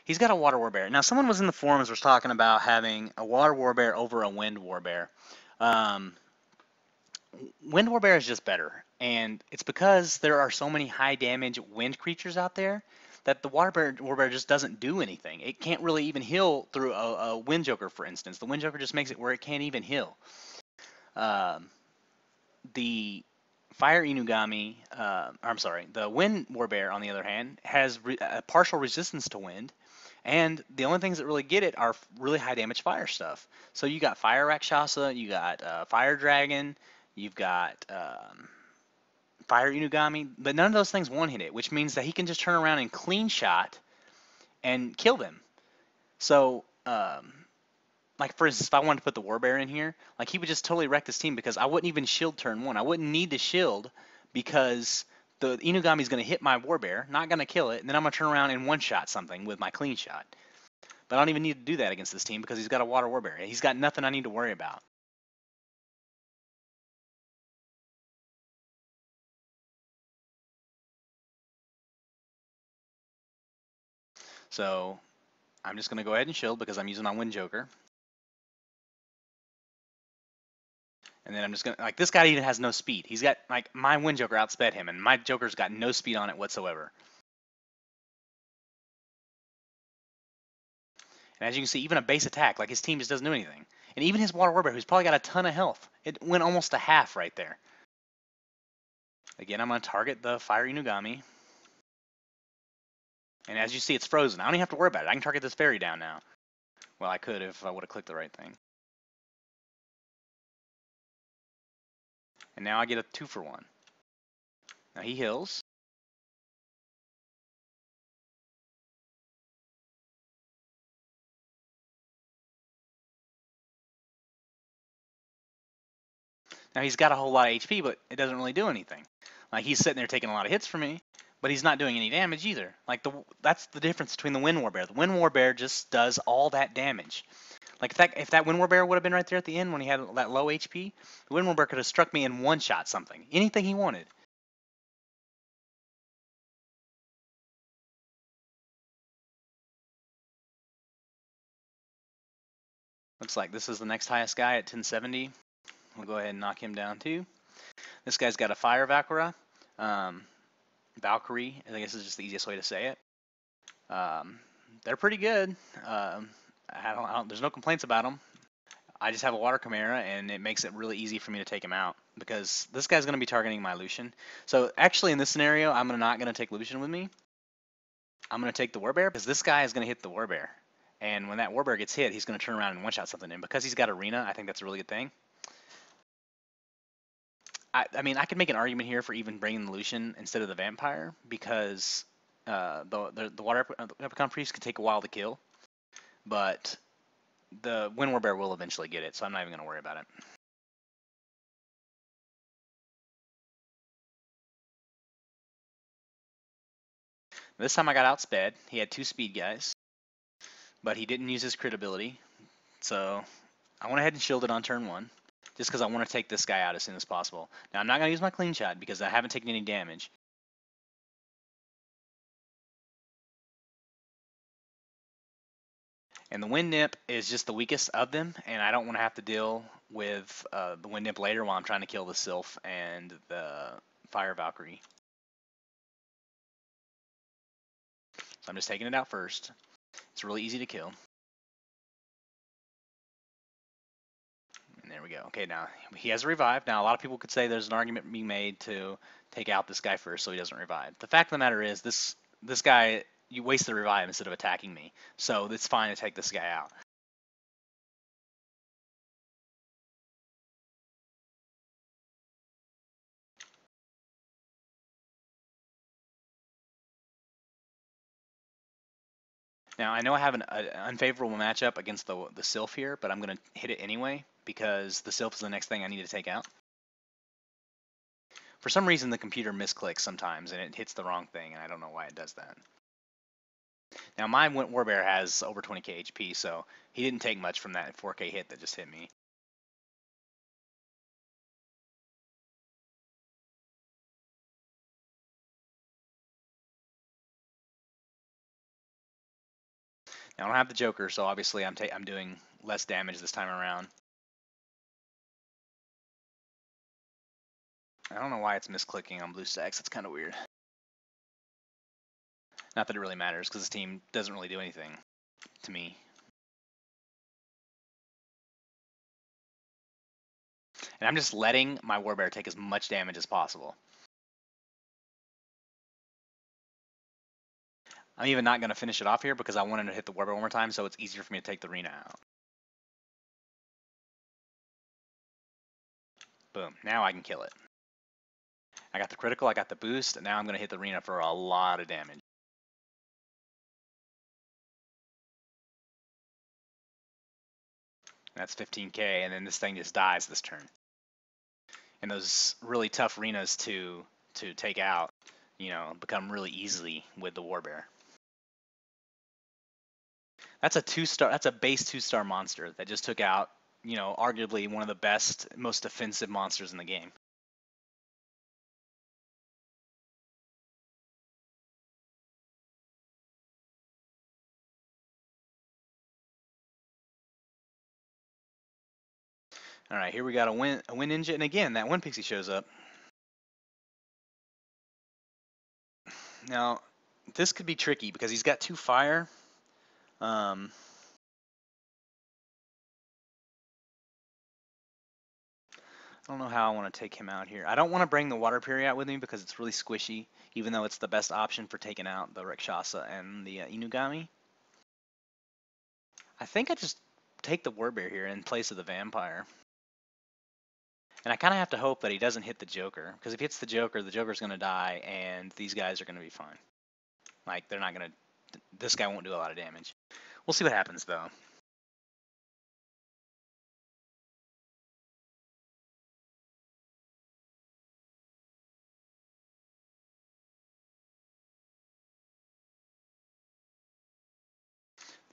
He's got a water warbear. Now, someone was in the forums was talking about having a water warbear over a wind warbear. Um, Wind warbear is just better, and it's because there are so many high damage wind creatures out there that the water warbear just doesn't do anything. It can't really even heal through a wind joker, for instance. The wind joker just makes it where it can't even heal. Um, the fire inugami, I'm sorry, the wind warbear on the other hand has a partial resistance to wind, and the only things that really get it are really high damage fire stuff. So you got fire rakshasa, you got fire dragon, you've got fire inugami, but none of those things one hit it, which means that he can just turn around and clean shot and kill them. So like for instance, if I wanted to put the warbear in here, like he would just totally wreck this team because I wouldn't even shield turn one. I wouldn't need to shield because the Inugami is going to hit my warbear, not going to kill it, and then I'm going to turn around and one shot something with my clean shot. But I don't even need to do that against this team because he's got a water warbear. He's got nothing I need to worry about. So I'm just going to go ahead and shield because I'm using my Wind Joker. And then I'm just going to, like, this guy even has no speed. He's got, like, my Wind Joker outsped him, and my Joker's got no speed on it whatsoever. And as you can see, even a base attack, like his team just doesn't do anything. And even his Water Warbear, who's probably got a ton of health, it went almost a half right there. Again, I'm going to target the Fire Inugami. And as you see, it's frozen. I don't even have to worry about it. I can target this fairy down now. Well, I could if I would have clicked the right thing. And now I get a 2-for-1. Now he heals. Now he's got a whole lot of HP, but it doesn't really do anything. Like he's sitting there taking a lot of hits from me, but he's not doing any damage either. Like that's the difference between the Wind Warbear. The Wind Warbear just does all that damage. Like if that Wind Warbear would have been right there at the end when he had that low HP, the Wind Warbear could have struck me and one shot something, anything he wanted. Looks like this is the next highest guy at 1070. We'll go ahead and knock him down too. This guy's got a Fire Valkyra. Valkyrie, I guess is just the easiest way to say it. They're pretty good. There's no complaints about them. I just have a Water Chimera, and it makes it really easy for me to take him out because this guy's going to be targeting my Lucian. So actually, in this scenario, I'm not going to take Lucian with me. I'm going to take the Warbear because this guy is going to hit the Warbear. And when that Warbear gets hit, he's going to turn around and one-shot something. And because he's got Arena, I think that's a really good thing. I mean, I could make an argument here for even bringing the Lucian instead of the Vampire because the Water Leprechaun Priest can take a while to kill. But the Wind Warbear will eventually get it, so I'm not even going to worry about it. This time I got outsped. He had 2 speed guys, but he didn't use his crit ability. So I went ahead and shielded on turn 1, just because I want to take this guy out as soon as possible. Now I'm not going to use my clean shot because I haven't taken any damage. And the Wind Nip is just the weakest of them, and I don't want to have to deal with the Wind Nip later while I'm trying to kill the Sylph and the Fire Valkyrie. So I'm just taking it out first. It's really easy to kill. And there we go. Okay, now he has a revive. Now a lot of people could say there's an argument being made to take out this guy first so he doesn't revive. The fact of the matter is this guy, you waste the revive instead of attacking me. So it's fine to take this guy out. Now, I know I have an unfavorable matchup against the Sylph here, but I'm going to hit it anyway because the Sylph is the next thing I need to take out. For some reason, the computer misclicks sometimes, and it hits the wrong thing, and I don't know why it does that. Now, my Warbear has over 20k HP, so he didn't take much from that 4k hit that just hit me. I don't have the Joker, so obviously I'm doing less damage this time around. I don't know why it's misclicking on blue stacks. That's kind of weird. Not that it really matters, because this team doesn't really do anything to me. And I'm just letting my Warbear take as much damage as possible. I'm even not going to finish it off here because I wanted to hit the Warbear one more time, so it's easier for me to take the Rena out. Boom. Now I can kill it. I got the critical, I got the boost, and now I'm going to hit the Rena for a lot of damage. That's 15k, and then this thing just dies this turn. And those really tough Renas to take out, you know, become really easily with the Warbear. That's a 2-star. That's a base 2-star monster that just took out, you know, arguably one of the best, most defensive monsters in the game. All right, here we got a Wind Ninja, and again, that Wind Pixie shows up. Now, this could be tricky because he's got 2 fire. I don't know how I want to take him out here. I don't want to bring the Water Fury out with me because it's really squishy, even though it's the best option for taking out the Rakshasa and the Inugami. I think I just take the Warbear here in place of the Vampire. And I kind of have to hope that he doesn't hit the Joker, because if he hits the Joker's going to die, and these guys are going to be fine. Like, they're not going to... This guy won't do a lot of damage. We'll see what happens, though.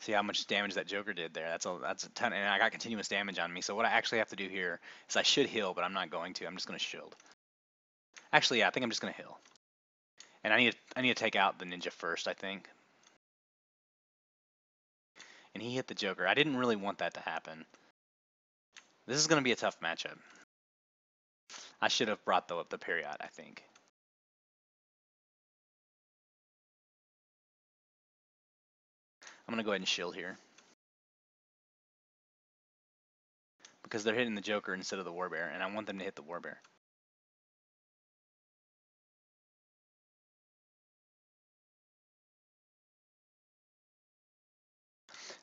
See how much damage that Joker did there. That's a ton, and I got continuous damage on me. So what I actually have to do here is I should heal, but I'm not going to. I'm just going to shield. Actually, yeah, I think I'm just going to heal. And I need to take out the ninja first, I think. And he hit the Joker. I didn't really want that to happen. This is going to be a tough matchup. I should have brought the period, I think. I'm going to go ahead and shield here. Because they're hitting the Joker instead of the Warbear, and I want them to hit the Warbear.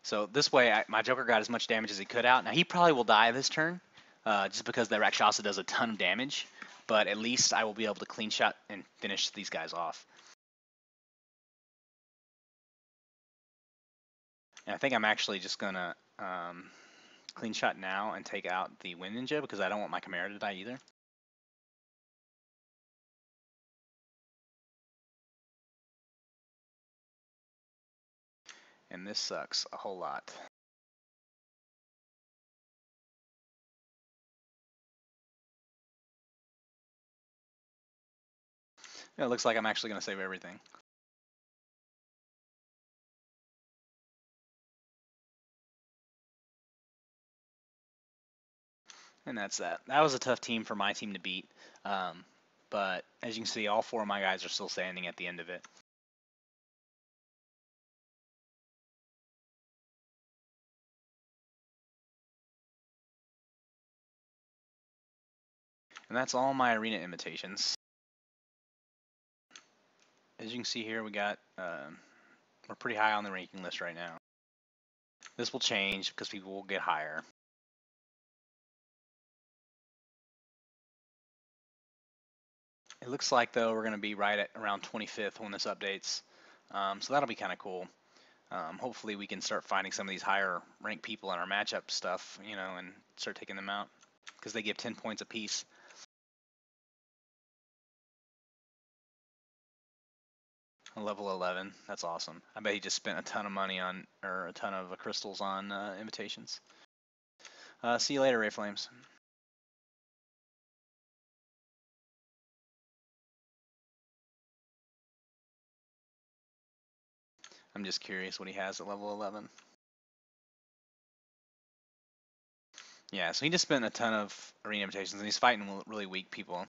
So this way, my Joker got as much damage as he could out. Now, he probably will die this turn, just because the Rakshasa does a ton of damage. But at least I will be able to clean shot and finish these guys off. And I think I'm actually just going to clean shot now and take out the Wind Ninja, because I don't want my Chimera to die either. And this sucks a whole lot. It looks like I'm actually going to save everything. And that's that. That was a tough team for my team to beat. But as you can see, all 4 of my guys are still standing at the end of it. And that's all my arena invitations. As you can see here, we're pretty high on the ranking list right now. This will change because people will get higher. It looks like, though, we're going to be right at around 25th when this updates. So that'll be kind of cool. Hopefully we can start finding some of these higher ranked people in our matchup stuff, you know, and start taking them out, because they give 10 points apiece. Level 11, that's awesome. I bet he just spent a ton of money on, or a ton of crystals on invitations. See you later, Ray Flames. I'm just curious what he has at level 11. Yeah, so he just spent a ton of arena invitations, and he's fighting really weak people.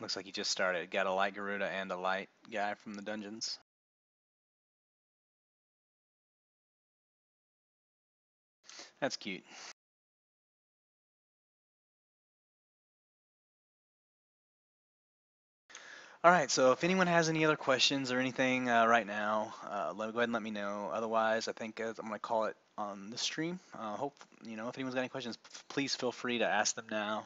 Looks like he just started. Got a light Garuda and a light guy from the dungeons. That's cute. All right, so if anyone has any other questions or anything right now, go ahead and let me know. Otherwise, I think I'm going to call it on the stream. Hope, if anyone's got any questions, please feel free to ask them now.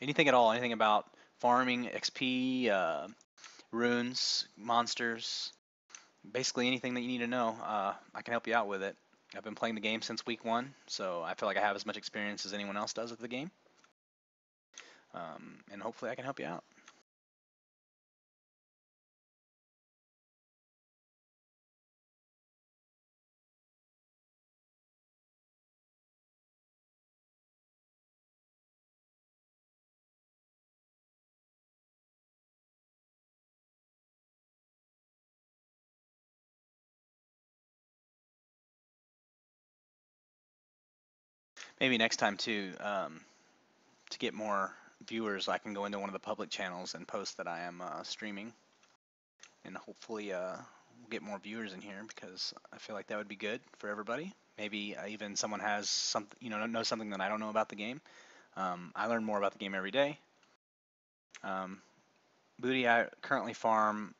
Anything at all, anything about farming, XP, runes, monsters, basically anything that you need to know, I can help you out with it. I've been playing the game since week 1, so I feel like I have as much experience as anyone else does with the game. And hopefully I can help you out. Maybe next time too, to get more viewers, I can go into one of the public channels and post that I am streaming, and hopefully we'll get more viewers in here, because I feel like that would be good for everybody. Maybe even someone has something, knows something that I don't know about the game. I learn more about the game every day. Booty, I currently farm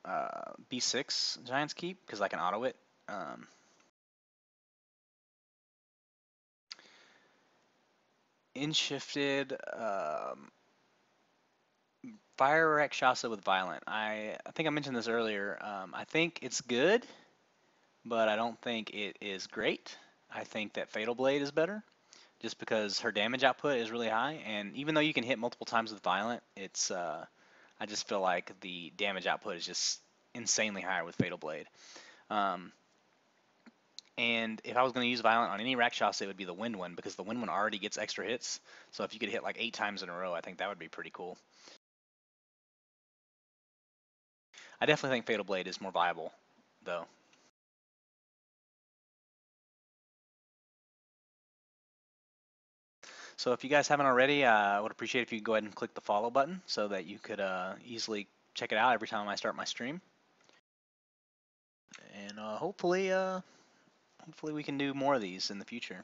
B6 Giant's Keep because I can auto it. In-shifted Fire Rakshasa with Violent. I think I mentioned this earlier. I think it's good, but I don't think it is great. I think that Fatal Blade is better, just because her damage output is really high, and even though you can hit multiple times with Violent, it's I just feel like the damage output is just insanely higher with Fatal Blade. And if I was going to use Violent on any Rakshasa, it would be the Wind one, because the Wind one already gets extra hits. So if you could hit like 8 times in a row, I think that would be pretty cool. I definitely think Fatal Blade is more viable, though. So if you guys haven't already, I would appreciate if you could go ahead and click the follow button so that you could easily check it out every time I start my stream. And hopefully we can do more of these in the future.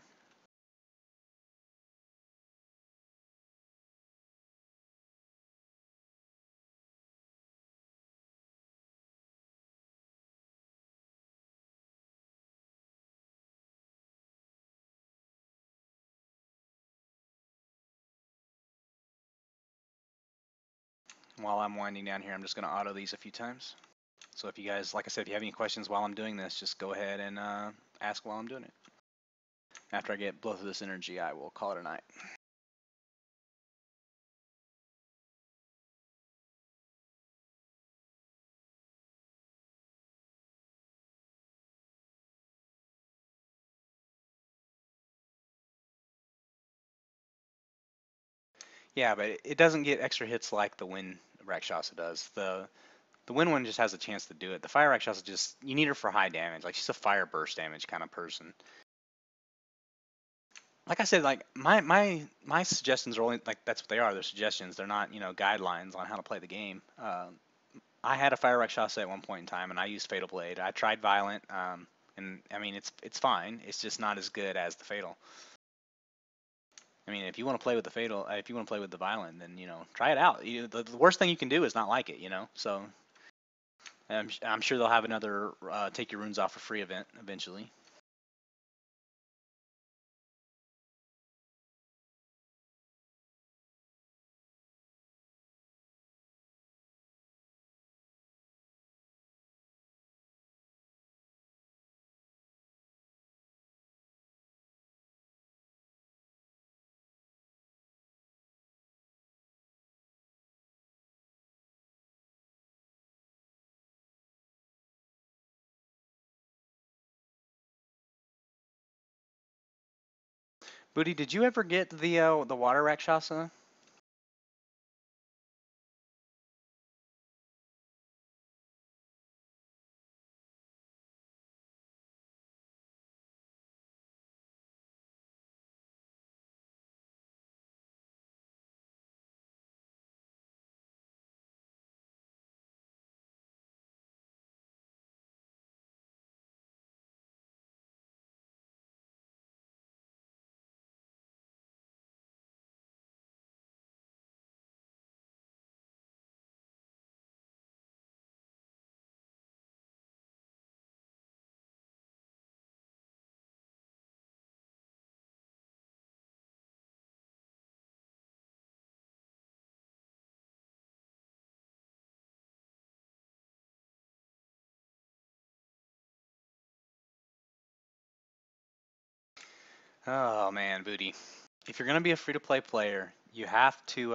While I'm winding down here, I'm just going to auto these a few times. So if you guys, like I said, if you have any questions while I'm doing this, just go ahead and ask while I'm doing it. After I get both of this energy, I will call it a night. Yeah, but it doesn't get extra hits like the Wind Rakshasa does. The Wind one just has a chance to do it. The Fire Rakshasa just, you need her for high damage. Like, she's a fire burst damage kind of person. Like I said, like my suggestions are only, like, that's what they are. They're suggestions. They're not, guidelines on how to play the game. I had a Fire Rakshasa at one point in time, and I used Fatal Blade. I tried Violent, and I mean it's fine. It's just not as good as the Fatal. I mean, if you want to play with the Fatal, if you want to play with the Violent, then try it out. The worst thing you can do is not like it. So I'm sure they'll have another take your runes off for free event eventually. Booty, did you ever get the Water Rakshasa? Oh man, Booty. If you're gonna be a free-to-play player, you have to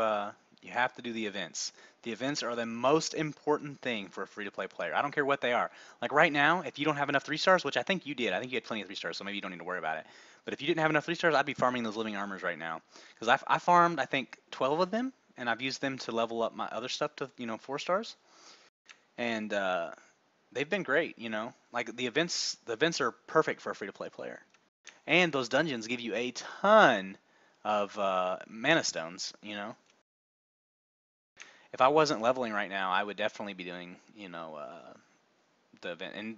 do the events. The events are the most important thing for a free-to-play player. I don't care what they are. Like right now, if you don't have enough 3 stars, which I think you did, I think you had plenty of 3 stars, so maybe you don't need to worry about it. But if you didn't have enough 3 stars, I'd be farming those living armors right now, because I farmed I think 12 of them, and I've used them to level up my other stuff to 4 stars, and they've been great. Like the events are perfect for a free-to-play player. And those dungeons give you a ton of mana stones. If I wasn't leveling right now, I would definitely be doing, the event. And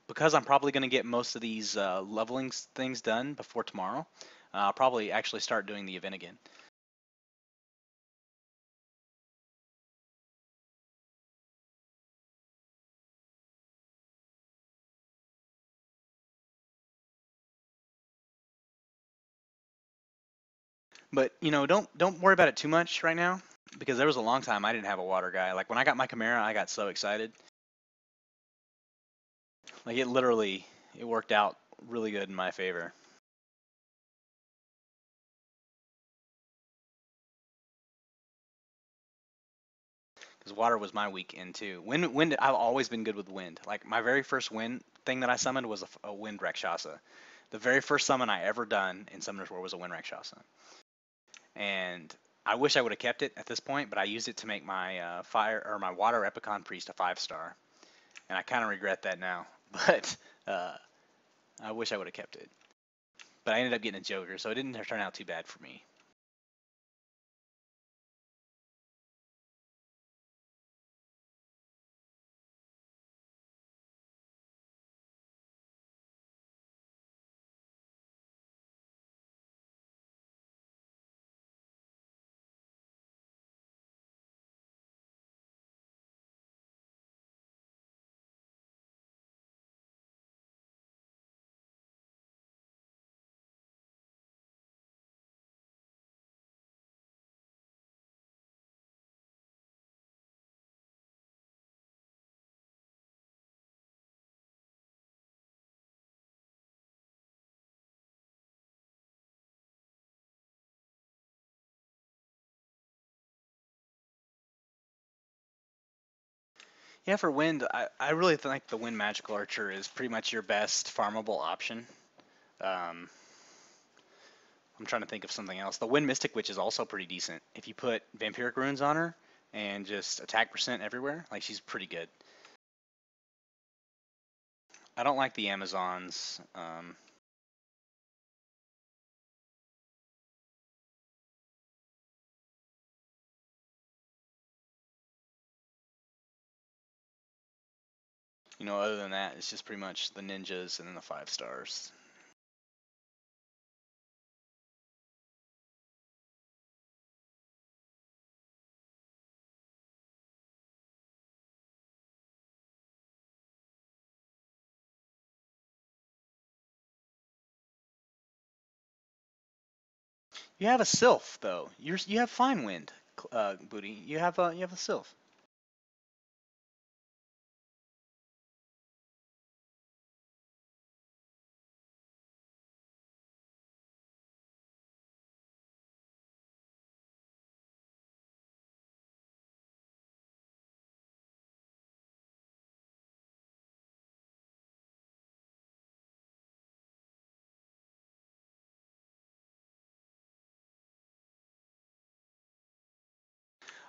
because I'm probably going to get most of these leveling things done before tomorrow, I'll probably actually start doing the event again. But don't worry about it too much right now, because there was a long time I didn't have a water guy. Like when I got my Chimera, I got so excited. Like it worked out really good in my favor. Because water was my weak end too. Wind, I've always been good with wind. Like my very first wind thing that I summoned was a wind Rakshasa. The very first summon I ever done in Summoner's War was a wind Rakshasa, and I wish I would have kept it at this point, but I used it to make my fire or my water Epicon priest a 5 star, and I kind of regret that now. But I wish I would have kept it. But I ended up getting a Joker, so it didn't turn out too bad for me. Yeah, for wind, I really think the wind magical archer is pretty much your best farmable option. Um, I'm trying to think of something else. The Wind Mystic Witch is also pretty decent. If you put Vampiric Runes on her and just attack percent everywhere, like she's pretty good. I don't like the Amazons. Other than that, it's just pretty much the ninjas and then the 5 stars. You have a Sylph though. You have Fine Wind, Booty. You have a Sylph.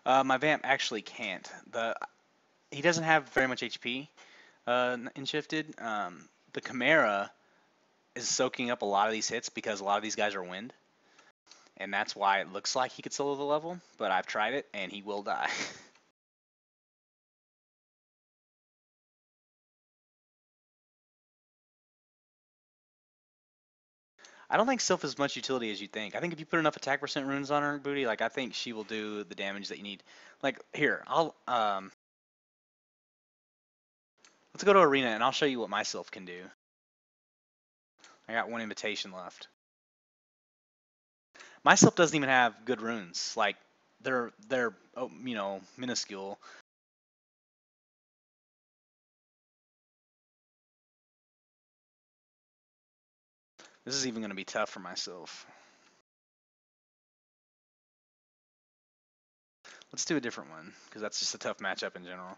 My Vamp actually can't. He doesn't have very much HP in shifted. The Chimera is soaking up a lot of these hits because a lot of these guys are wind, and that's why it looks like he could solo the level. But I've tried it, and he will die. I don't think Sylph is much utility as you think. I think if you put enough attack percent runes on her, Booty, like I think she will do the damage that you need. Like here, let's go to arena and I'll show you what my Sylph can do. I got one invitation left. My Sylph doesn't even have good runes. Like they're minuscule. This is even going to be tough for myself. Let's do a different one, because that's just a tough matchup in general.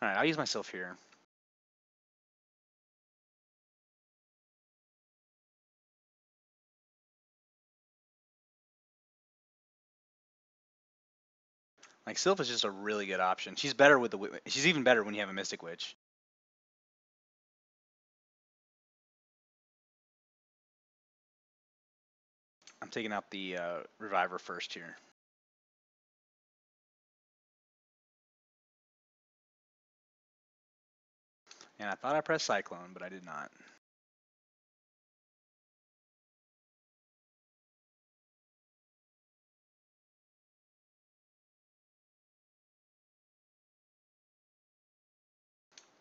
Alright, I'll use myself here. Like, Sylph is just a really good option. She's better with the she's even better when you have a Mystic Witch. I'm taking out the Reviver first here. And I thought I pressed Cyclone, but I did not.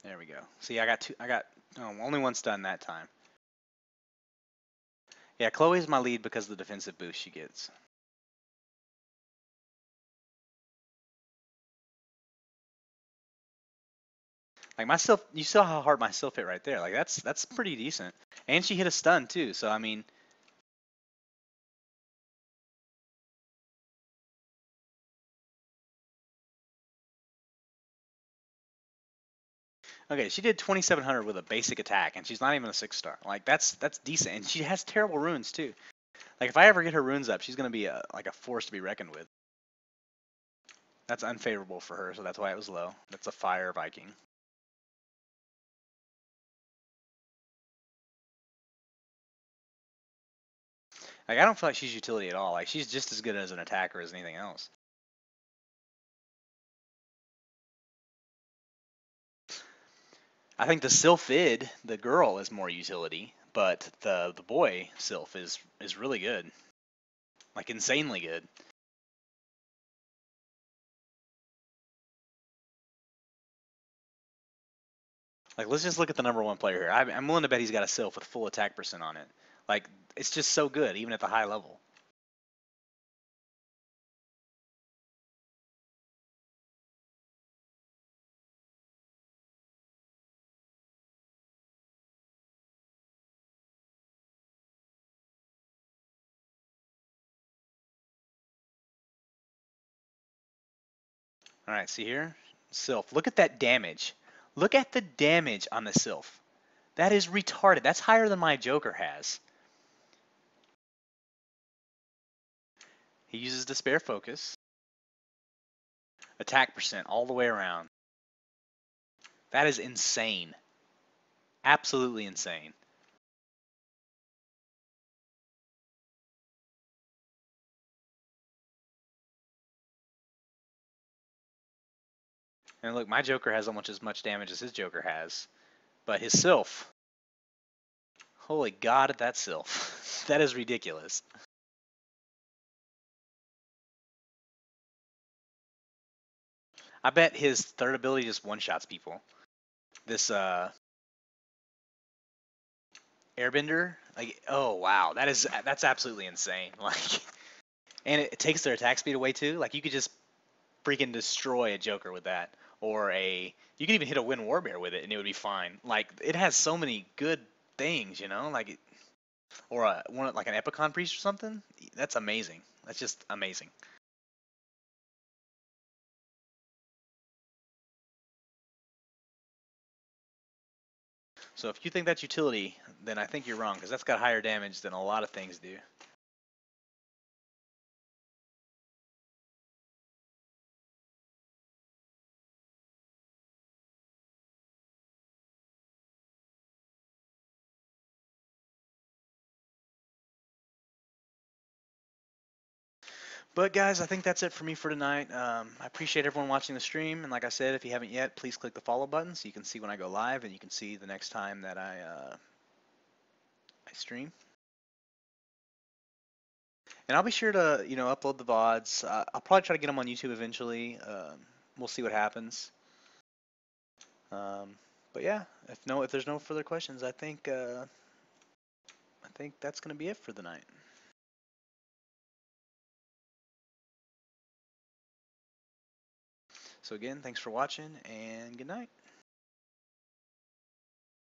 There we go. See, I got two. Only one stun that time. Yeah, Chloe's my lead because of the defensive boost she gets. Like myself, you saw how hard my Sylph hit right there. Like that's pretty decent. And she hit a stun too. So I mean, okay, she did 2,700 with a basic attack, and she's not even a 6-star. Like that's decent, and she has terrible runes too. Like if I ever get her runes up, she's gonna be like a force to be reckoned with. That's unfavorable for her, so that's why it was low. That's a fire Viking. Like I don't feel like she's utility at all. Like she's just as good as an attacker as anything else. I think the Sylphid, the girl, is more utility, but the boy Sylph is really good. Like insanely good. Like let's just look at the number one player here. I'm willing to bet he's got a Sylph with full attack percent on it. Like it's just so good, even at the high level. All right, see here? Sylph. Look at that damage. Look at the damage on the Sylph. That is retarded. That's higher than my Joker has. He uses Despair Focus. Attack percent all the way around. That is insane. Absolutely insane. And look, my Joker has almost as much damage as his Joker has. But his Sylph, holy God, that Sylph. That is ridiculous. I bet his third ability just one-shots people. This Airbender, like, oh wow, that's absolutely insane. Like, and it takes their attack speed away too. Like, you could just freaking destroy a Joker with that, or you could even hit a Wind Warbear with it, and it would be fine. Like, it has so many good things, you know, like, or like an Epicon Priest or something. That's amazing. That's just amazing. So if you think that's utility, then I think you're wrong, because that's got higher damage than a lot of things do. But guys, I think that's it for me for tonight. I appreciate everyone watching the stream, and like I said, if you haven't yet, please click the follow button so you can see when I go live, and you can see the next time that I stream. And I'll be sure to upload the VODs. I'll probably try to get them on YouTube eventually. We'll see what happens. But yeah, if there's no further questions, I think that's gonna be it for the night. So again, thanks for watching, and good night.